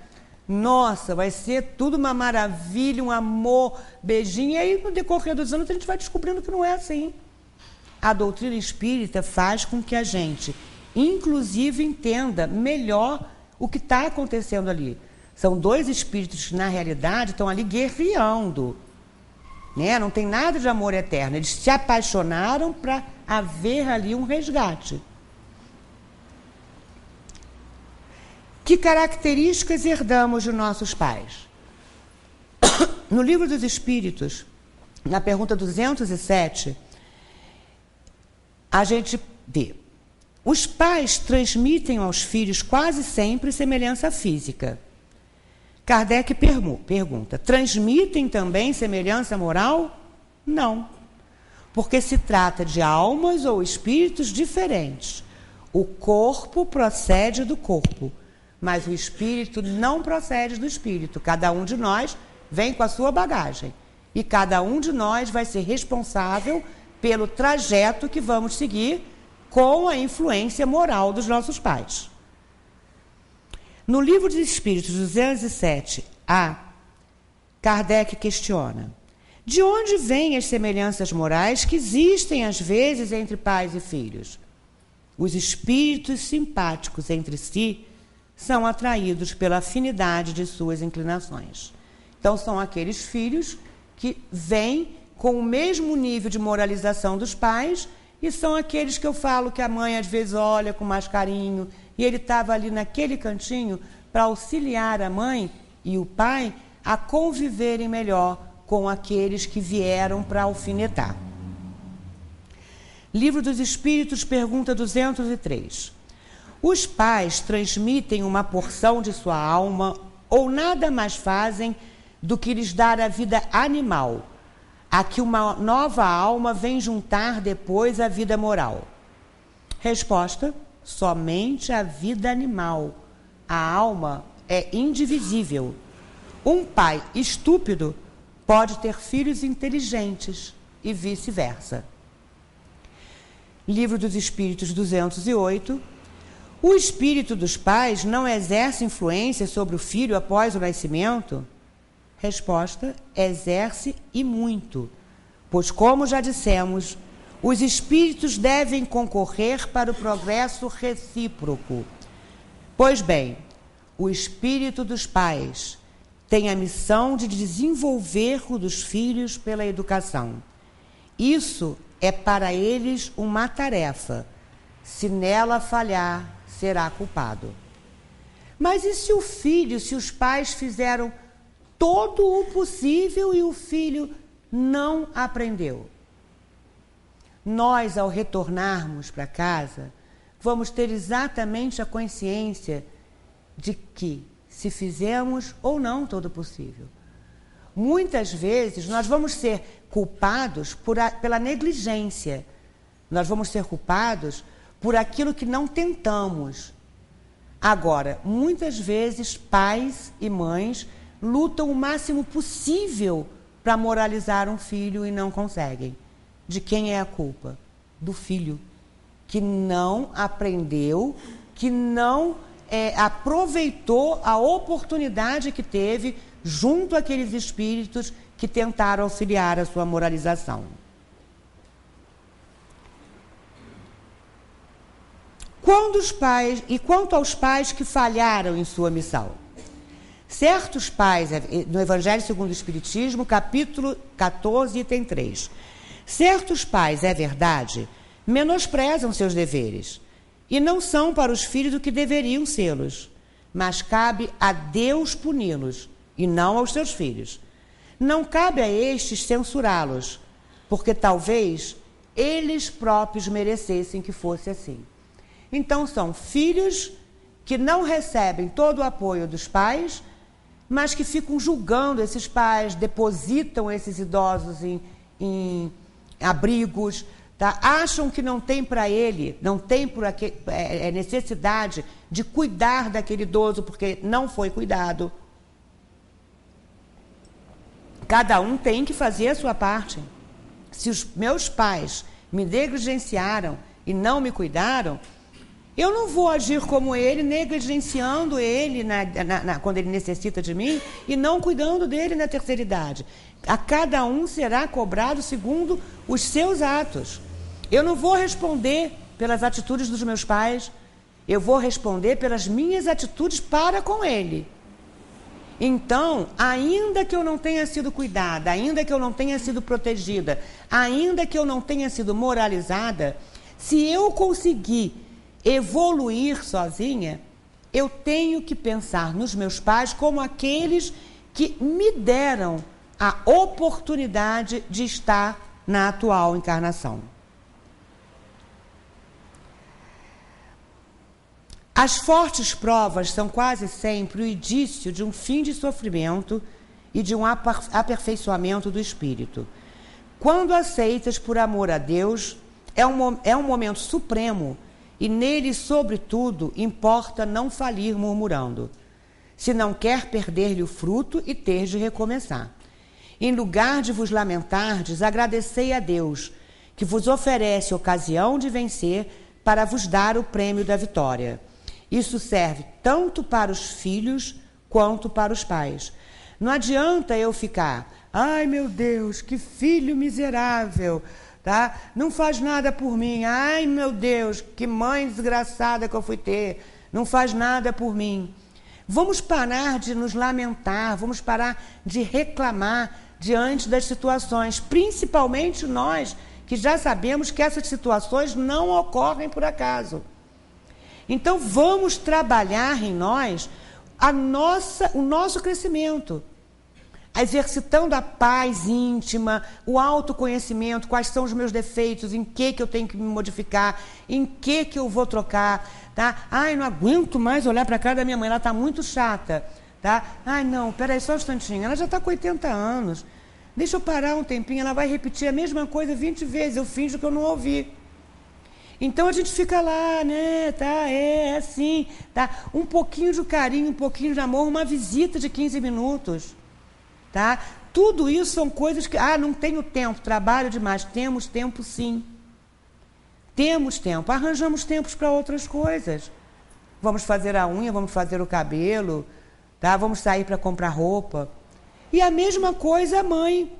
Nossa, vai ser tudo uma maravilha, um amor, beijinho. E aí, no decorrer dos anos, a gente vai descobrindo que não é assim. A doutrina espírita faz com que a gente, inclusive, entenda melhor o que está acontecendo ali. São dois espíritos que, na realidade, estão ali guerreando. Né? Não tem nada de amor eterno. Eles se apaixonaram para haver ali um resgate. Que características herdamos de nossos pais? No Livro dos Espíritos, na pergunta 207, a gente vê: os pais transmitem aos filhos quase sempre semelhança física. Kardec pergunta: transmitem também semelhança moral? Não, porque se trata de almas ou espíritos diferentes. O corpo procede do corpo, mas o espírito não procede do espírito. Cada um de nós vem com a sua bagagem. E cada um de nós vai ser responsável pelo trajeto que vamos seguir com a influência moral dos nossos pais. No Livro dos Espíritos 207A, Kardec questiona: de onde vêm as semelhanças morais que existem às vezes entre pais e filhos? Os espíritos simpáticos entre si são atraídos pela afinidade de suas inclinações. Então, são aqueles filhos que vêm com o mesmo nível de moralização dos pais, e são aqueles que eu falo que a mãe às vezes olha com mais carinho, e ele estava ali naquele cantinho para auxiliar a mãe e o pai a conviverem melhor com aqueles que vieram para alfinetar. Livro dos Espíritos, pergunta 203. Os pais transmitem uma porção de sua alma ou nada mais fazem do que lhes dar a vida animal, a que uma nova alma vem juntar depois a vida moral? Resposta: somente a vida animal. A alma é indivisível. Um pai estúpido pode ter filhos inteligentes e vice-versa. Livro dos Espíritos 208. O espírito dos pais não exerce influência sobre o filho após o nascimento? Resposta: exerce e muito, pois, como já dissemos, os espíritos devem concorrer para o progresso recíproco. Pois bem, o espírito dos pais tem a missão de desenvolver o dos filhos pela educação. Isso é para eles uma tarefa. Se nela falhar, será culpado. Mas e se o filho, se os pais fizeram todo o possível e o filho não aprendeu? Nós, ao retornarmos para casa, vamos ter exatamente a consciência de que se fizemos ou não todo o possível. Muitas vezes nós vamos ser culpados pela negligência. Nós vamos ser culpados por aquilo que não tentamos. Agora, muitas vezes pais e mães lutam o máximo possível para moralizar um filho e não conseguem. De quem é a culpa? Do filho, que não aprendeu, que não aproveitou a oportunidade que teve junto àqueles espíritos que tentaram auxiliar a sua moralização. Quanto aos pais que falharam em sua missão? Certos pais, no Evangelho segundo o Espiritismo, capítulo 14, item 3. Certos pais, é verdade, menosprezam seus deveres e não são para os filhos o que deveriam sê-los, mas cabe a Deus puni-los e não aos seus filhos. Não cabe a estes censurá-los, porque talvez eles próprios merecessem que fosse assim. Então, são filhos que não recebem todo o apoio dos pais, mas que ficam julgando esses pais, depositam esses idosos em abrigos, tá? Acham que não tem para ele, não tem necessidade de cuidar daquele idoso, porque não foi cuidado. Cada um tem que fazer a sua parte. Se os meus pais me negligenciaram e não me cuidaram, eu não vou agir como ele, negligenciando ele quando ele necessita de mim e não cuidando dele na terceira idade. A cada um será cobrado segundo os seus atos. Eu não vou responder pelas atitudes dos meus pais, eu vou responder pelas minhas atitudes para com ele. Então, ainda que eu não tenha sido cuidada, ainda que eu não tenha sido protegida, ainda que eu não tenha sido moralizada, se eu conseguir evoluir sozinha, eu tenho que pensar nos meus pais como aqueles que me deram a oportunidade de estar na atual encarnação. As fortes provas são quase sempre o indício de um fim de sofrimento e de um aperfeiçoamento do espírito. Quando aceitas por amor a Deus, é um momento supremo e nele, sobretudo, importa não falir murmurando, se não quer perder-lhe o fruto e ter de recomeçar. Em lugar de vos lamentardes, agradecei a Deus, que vos oferece ocasião de vencer para vos dar o prêmio da vitória. Isso serve tanto para os filhos quanto para os pais. Não adianta eu ficar, ai meu Deus, que filho miserável, tá? Não faz nada por mim. Ai, meu Deus, que mãe desgraçada que eu fui ter. Não faz nada por mim. Vamos parar de nos lamentar, vamos parar de reclamar diante das situações, principalmente nós que já sabemos que essas situações não ocorrem por acaso. Então vamos trabalhar em nós o nosso crescimento, exercitando a paz íntima, o autoconhecimento, quais são os meus defeitos, em que eu tenho que me modificar, em que eu vou trocar, tá? Ai, não aguento mais olhar para a cara da minha mãe, ela está muito chata, tá? Ai, não, peraí, só um instantinho, ela já está com 80 anos, deixa eu parar um tempinho, ela vai repetir a mesma coisa 20 vezes, eu finjo que eu não ouvi. Então a gente fica lá, né, tá, é assim, tá? Um pouquinho de carinho, um pouquinho de amor, uma visita de 15 minutos, tá? Tudo isso são coisas que, não tenho tempo, trabalho demais. Temos tempo sim. Temos tempo, arranjamos tempos para outras coisas. Vamos fazer a unha, vamos fazer o cabelo, tá? Vamos sair para comprar roupa. E a mesma coisa a mãe.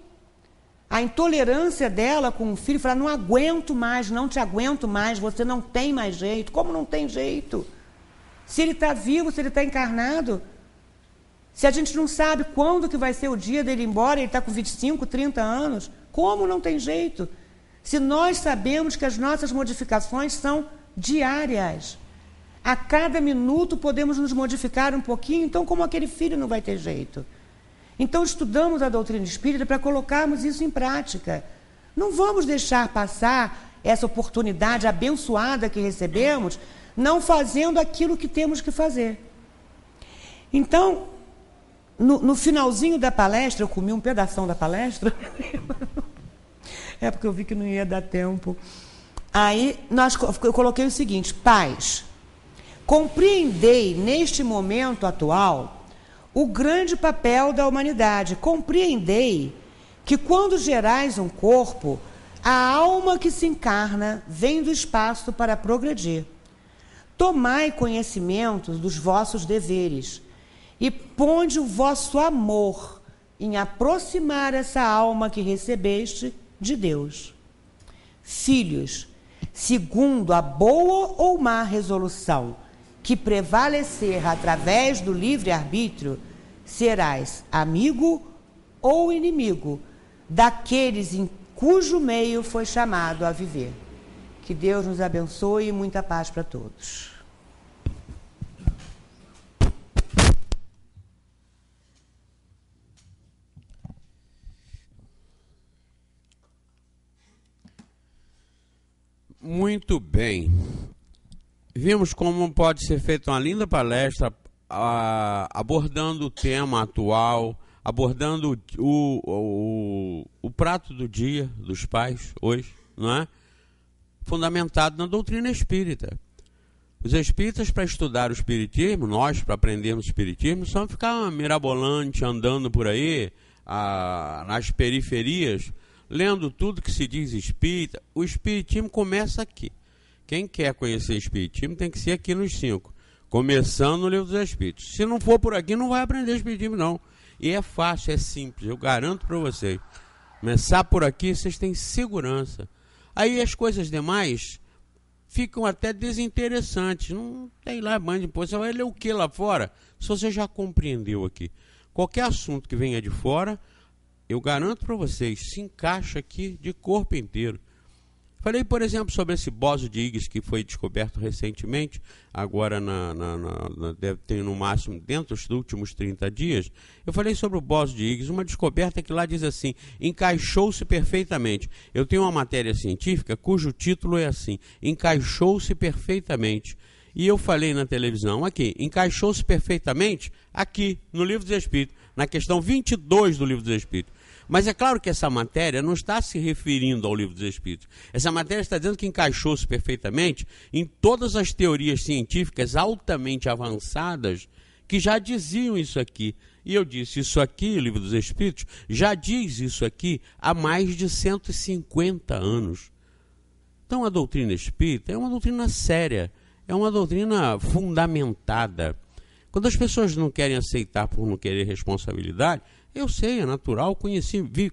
A intolerância dela com o filho, falar, não aguento mais, não te aguento mais, você não tem mais jeito. Como não tem jeito? Se ele está vivo, se ele está encarnado, se a gente não sabe quando que vai ser o dia dele ir embora, ele está com 25, 30 anos, como não tem jeito? Se nós sabemos que as nossas modificações são diárias, a cada minuto podemos nos modificar um pouquinho, então como aquele filho não vai ter jeito? Então, estudamos a doutrina espírita para colocarmos isso em prática. Não vamos deixar passar essa oportunidade abençoada que recebemos, não fazendo aquilo que temos que fazer. Então, no finalzinho da palestra, eu comi um pedação da palestra, porque eu vi que não ia dar tempo. Aí, eu coloquei o seguinte: pais, compreendei neste momento atual o grande papel da humanidade. Compreendei que quando gerais um corpo, a alma que se encarna vem do espaço para progredir. Tomai conhecimento dos vossos deveres e ponde o vosso amor em aproximar essa alma que recebeste de Deus. Filhos, segundo a boa ou má resolução que prevalecer através do livre-arbítrio, serás amigo ou inimigo daqueles em cujo meio foi chamado a viver. Que Deus nos abençoe e muita paz para todos. Muito bem. Vimos como pode ser feita uma linda palestra abordando o tema atual, abordando o prato do dia dos pais hoje, não é? Fundamentado na doutrina espírita. Os espíritas, para estudar o espiritismo, nós, para aprendermos o espiritismo, só ficar mirabolante, andando por aí, nas periferias, lendo tudo que se diz espírita. O espiritismo começa aqui. Quem quer conhecer espiritismo tem que ser aqui nos 5, começando no Livro dos Espíritos. Se não for por aqui, não vai aprender espiritismo, não. E é fácil, é simples, eu garanto para vocês. Começar por aqui, vocês têm segurança. Aí as coisas demais ficam até desinteressantes. Não tem lá banho de imposto. Você vai ler o que lá fora? Se você já compreendeu aqui. Qualquer assunto que venha de fora, eu garanto para vocês, se encaixa aqui de corpo inteiro. Falei, por exemplo, sobre esse bósio de Higgs que foi descoberto recentemente, agora deve ter no máximo dentro dos últimos 30 dias. Eu falei sobre o bósio de Higgs, uma descoberta que lá diz assim, encaixou-se perfeitamente. Eu tenho uma matéria científica cujo título é assim, encaixou-se perfeitamente. E eu falei na televisão aqui, encaixou-se perfeitamente aqui no Livro dos Espíritos, na questão 22 do Livro dos Espíritos. Mas é claro que essa matéria não está se referindo ao Livro dos Espíritos. Essa matéria está dizendo que encaixou-se perfeitamente em todas as teorias científicas altamente avançadas que já diziam isso aqui. E eu disse, isso aqui, o Livro dos Espíritos, já diz isso aqui há mais de 150 anos. Então a doutrina espírita é uma doutrina séria, é uma doutrina fundamentada. Quando as pessoas não querem aceitar por não querer responsabilidade, Eu sei, é natural,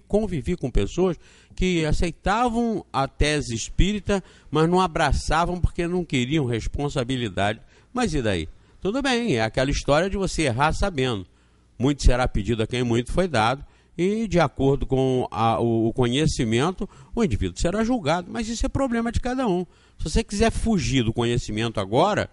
convivi com pessoas que aceitavam a tese espírita, mas não abraçavam porque não queriam responsabilidade. Mas e daí? Tudo bem, é aquela história de você errar sabendo. Muito será pedido a quem muito foi dado, e de acordo com o conhecimento, o indivíduo será julgado. Mas isso é problema de cada um. Se você quiser fugir do conhecimento agora,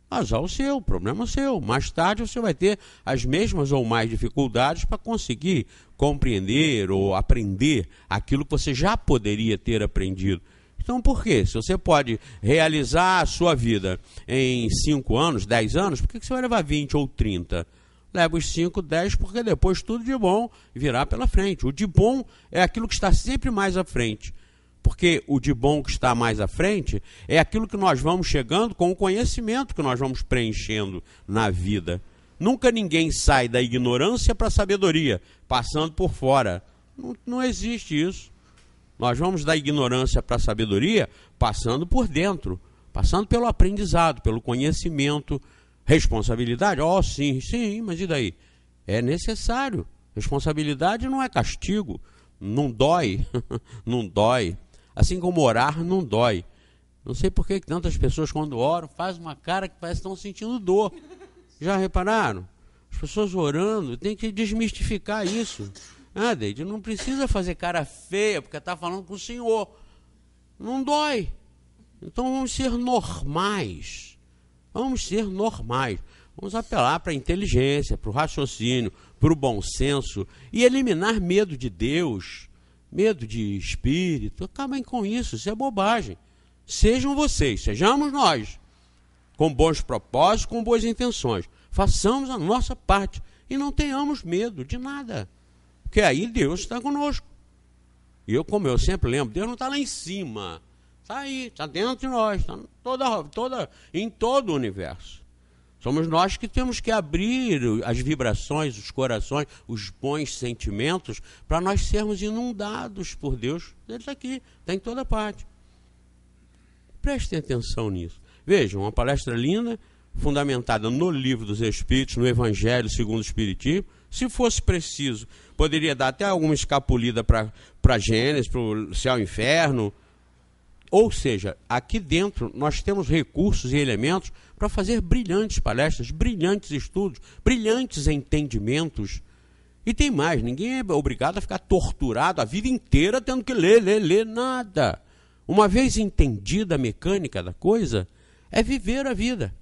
azar o seu, problema seu. Mais tarde você vai ter as mesmas ou mais dificuldades para conseguir compreender ou aprender aquilo que você já poderia ter aprendido. Então, por quê? Se você pode realizar a sua vida em 5 anos, 10 anos, por que você vai levar 20 ou 30? Leva os 5, 10, porque depois tudo de bom virá pela frente. O de bom é aquilo que está sempre mais à frente. Porque o de bom que está mais à frente é aquilo que nós vamos chegando com o conhecimento que nós vamos preenchendo na vida. Nunca ninguém sai da ignorância para a sabedoria, passando por fora. Não existe isso. Nós vamos da ignorância para a sabedoria passando por dentro, passando pelo aprendizado, pelo conhecimento. Responsabilidade? Sim, mas e daí? É necessário. Responsabilidade não é castigo, não dói, não dói. Assim como orar não dói. Não sei por que tantas pessoas quando oram fazem uma cara que parece que estão sentindo dor. Já repararam? As pessoas orando, tem que desmistificar isso. Deide, não precisa fazer cara feia porque está falando com o Senhor. Não dói. Então vamos ser normais. Vamos ser normais. Vamos apelar para a inteligência, para o raciocínio, para o bom senso e eliminar medo de Deus, medo de espírito. Acabem com isso, isso é bobagem. Sejam vocês, sejamos nós, com bons propósitos, com boas intenções. Façamos a nossa parte e não tenhamos medo de nada. Porque aí Deus está conosco. E como eu sempre lembro, Deus não está lá em cima. Está aí, está dentro de nós, está em todo o universo. Somos nós que temos que abrir as vibrações, os corações, os bons sentimentos, para nós sermos inundados por Deus. Ele está aqui, está em toda parte. Prestem atenção nisso. Vejam, uma palestra linda, fundamentada no Livro dos Espíritos, no Evangelho segundo o Espiritismo. Se fosse preciso, poderia dar até alguma escapulida para Gênesis, para o céu e inferno. Ou seja, aqui dentro nós temos recursos e elementos para fazer brilhantes palestras, brilhantes estudos, brilhantes entendimentos. E tem mais, ninguém é obrigado a ficar torturado a vida inteira tendo que ler, nada. Uma vez entendida a mecânica da coisa, é viver a vida,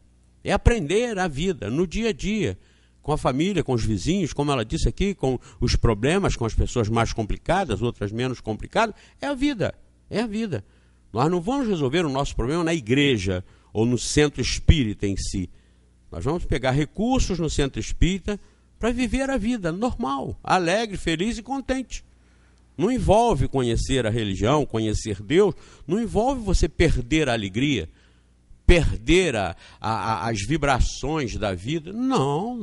é aprender a vida no dia a dia, com a família, com os vizinhos, como ela disse aqui, com os problemas, com as pessoas mais complicadas, outras menos complicadas. É a vida, é a vida. Nós não vamos resolver o nosso problema na igreja ou no centro espírita em si. Nós vamos pegar recursos no centro espírita para viver a vida normal, alegre, feliz e contente. Não envolve conhecer a religião, conhecer Deus, não envolve você perder a alegria, perder as vibrações da vida. Não.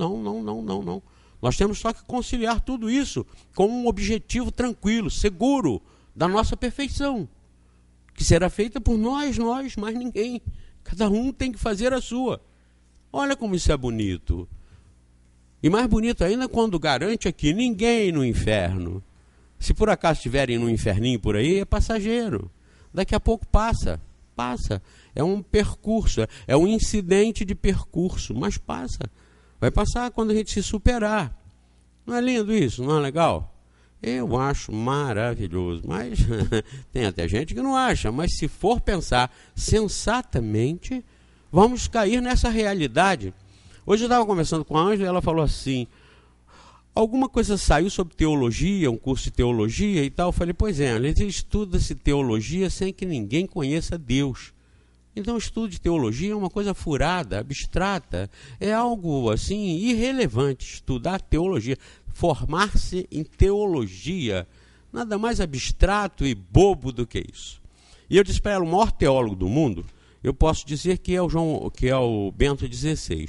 Nós temos só que conciliar tudo isso com um objetivo tranquilo, seguro, da nossa perfeição, que será feita por nós, mais ninguém. Cada um tem que fazer a sua. Olha como isso é bonito. E mais bonito ainda quando garante aqui ninguém no inferno. Se por acaso estiverem no inferninho por aí, é passageiro. Daqui a pouco passa. É um percurso, é um incidente de percurso, mas passa. Vai passar quando a gente se superar. Não é lindo isso? Não é legal? Eu acho maravilhoso, mas tem até gente que não acha. Mas se for pensar sensatamente, vamos cair nessa realidade. Hoje eu estava conversando com a Ângela e ela falou assim, alguma coisa saiu sobre teologia, um curso de teologia e tal. Eu falei, pois é, estuda-se teologia sem que ninguém conheça Deus. Então o estudo de teologia é uma coisa furada, abstrata, é algo assim irrelevante. Estudar teologia, formar-se em teologia, nada mais abstrato e bobo do que isso. E eu disse para ela, o maior teólogo do mundo, eu posso dizer que é o Bento XVI,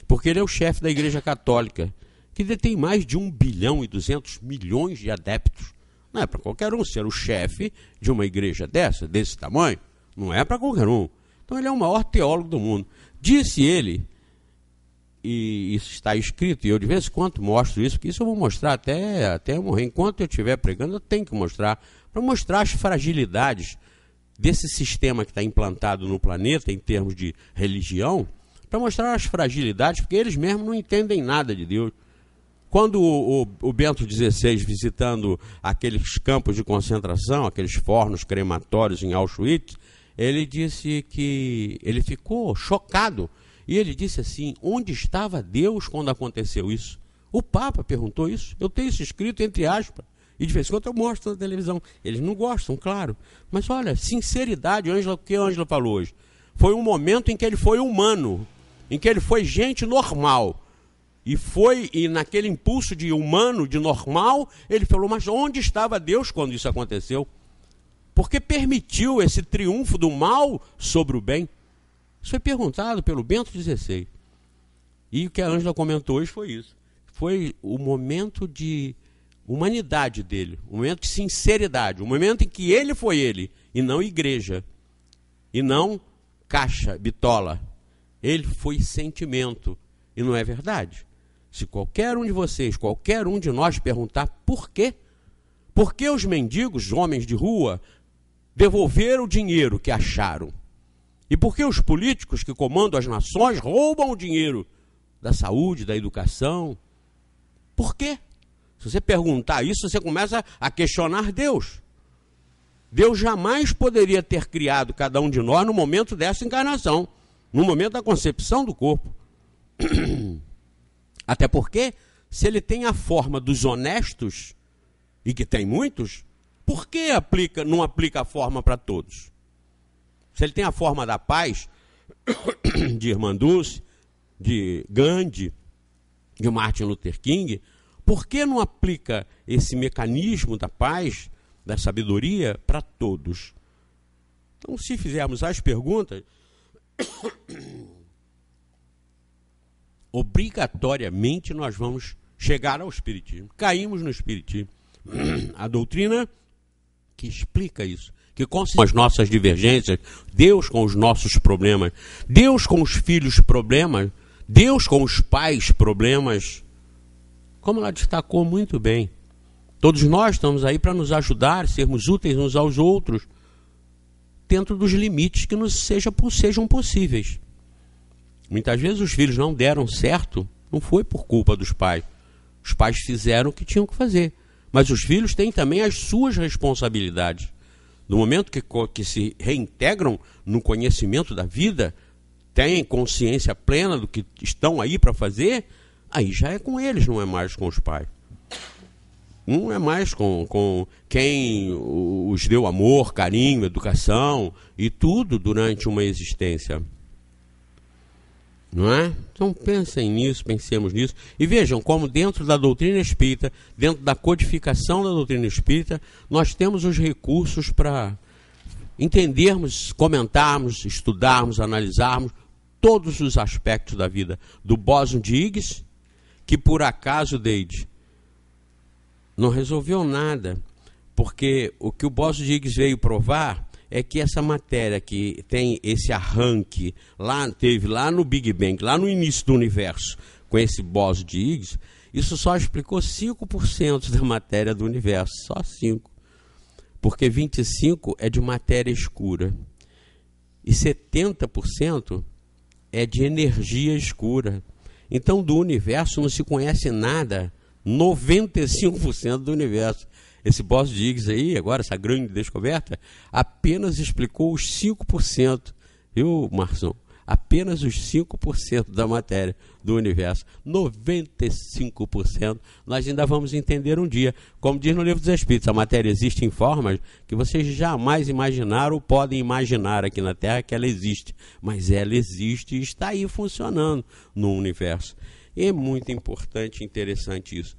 porque ele é o chefe da Igreja Católica, que detém mais de 1,2 bilhão de adeptos. Não é para qualquer um ser o chefe de uma igreja desse tamanho. Não é para qualquer um. Então ele é o maior teólogo do mundo. Disse ele e isso está escrito, e eu de vez em quando mostro isso, porque isso eu vou mostrar até eu morrer. Enquanto eu estiver pregando, eu tenho que mostrar, para mostrar as fragilidades desse sistema que está implantado no planeta em termos de religião, para mostrar as fragilidades, porque eles mesmos não entendem nada de Deus. Quando o Bento XVI, visitando aqueles campos de concentração, aqueles fornos crematórios em Auschwitz, ele disse que ele ficou chocado. E ele disse assim: onde estava Deus quando aconteceu isso? O Papa perguntou isso. Eu tenho isso escrito entre aspas. E de vez em quando eu mostro na televisão. Eles não gostam, claro. Mas olha, sinceridade, o que a Ângela falou hoje. Foi um momento em que ele foi humano, em que ele foi gente normal. E naquele impulso de humano, de normal, ele falou: mas onde estava Deus quando isso aconteceu? Porque permitiu esse triunfo do mal sobre o bem? Isso foi perguntado pelo Bento XVI. E o que a Ângela comentou hoje foi isso. Foi o momento de humanidade dele, o momento de sinceridade, o momento em que ele foi ele, e não igreja, e não caixa, bitola. Ele foi sentimento, e não é verdade. Se qualquer um de vocês, qualquer um de nós perguntar por quê? Por que os mendigos, homens de rua, devolveram o dinheiro que acharam? E por que os políticos que comandam as nações roubam o dinheiro da saúde, da educação? Por quê? Se você perguntar isso, você começa a questionar Deus. Deus jamais poderia ter criado cada um de nós no momento dessa encarnação, no momento da concepção do corpo. Até porque, se ele tem a forma dos honestos, e que tem muitos, por que não aplica a forma para todos? Se ele tem a forma da paz, de Irmã Dulce, de Gandhi, de Martin Luther King, por que não aplica esse mecanismo da paz, da sabedoria, para todos? Então, se fizermos as perguntas, obrigatoriamente nós vamos chegar ao Espiritismo. Caímos no Espiritismo. A doutrina que explica isso, que com as nossas divergências, Deus com os nossos problemas, Deus com os filhos problemas, Deus com os pais problemas, como ela destacou muito bem. Todos nós estamos aí para nos ajudar, sermos úteis uns aos outros, dentro dos limites que nos sejam possíveis. Muitas vezes os filhos não deram certo, não foi por culpa dos pais. Os pais fizeram o que tinham que fazer. Mas os filhos têm também as suas responsabilidades. No momento que se reintegram no conhecimento da vida, têm consciência plena do que estão aí para fazer, aí já é com eles, não é mais com os pais. Não é mais com quem os deu amor, carinho, educação e tudo durante uma existência. Não é? Então pensemos nisso. E vejam como dentro da doutrina espírita, dentro da codificação da doutrina espírita, nós temos os recursos para entendermos, comentarmos, estudarmos, analisarmos todos os aspectos da vida. Do bóson de Higgs, que por acaso, Deide, não resolveu nada, porque o que o bóson de Higgs veio provar é que essa matéria que tem esse arranque, teve lá no Big Bang, lá no início do universo, com esse bóson de Higgs, isso só explicou 5% da matéria do universo, só 5%. Porque 25% é de matéria escura. E 70% é de energia escura. Então, do universo não se conhece nada, 95% do universo. Esse bóson de Higgs aí, agora, essa grande descoberta, apenas explicou os 5%, viu, Marção? Apenas os 5% da matéria do universo. 95% nós ainda vamos entender um dia. Como diz no Livro dos Espíritos, a matéria existe em formas que vocês jamais imaginaram ou podem imaginar aqui na Terra que ela existe. Mas ela existe e está aí funcionando no universo. E é muito importante e interessante isso.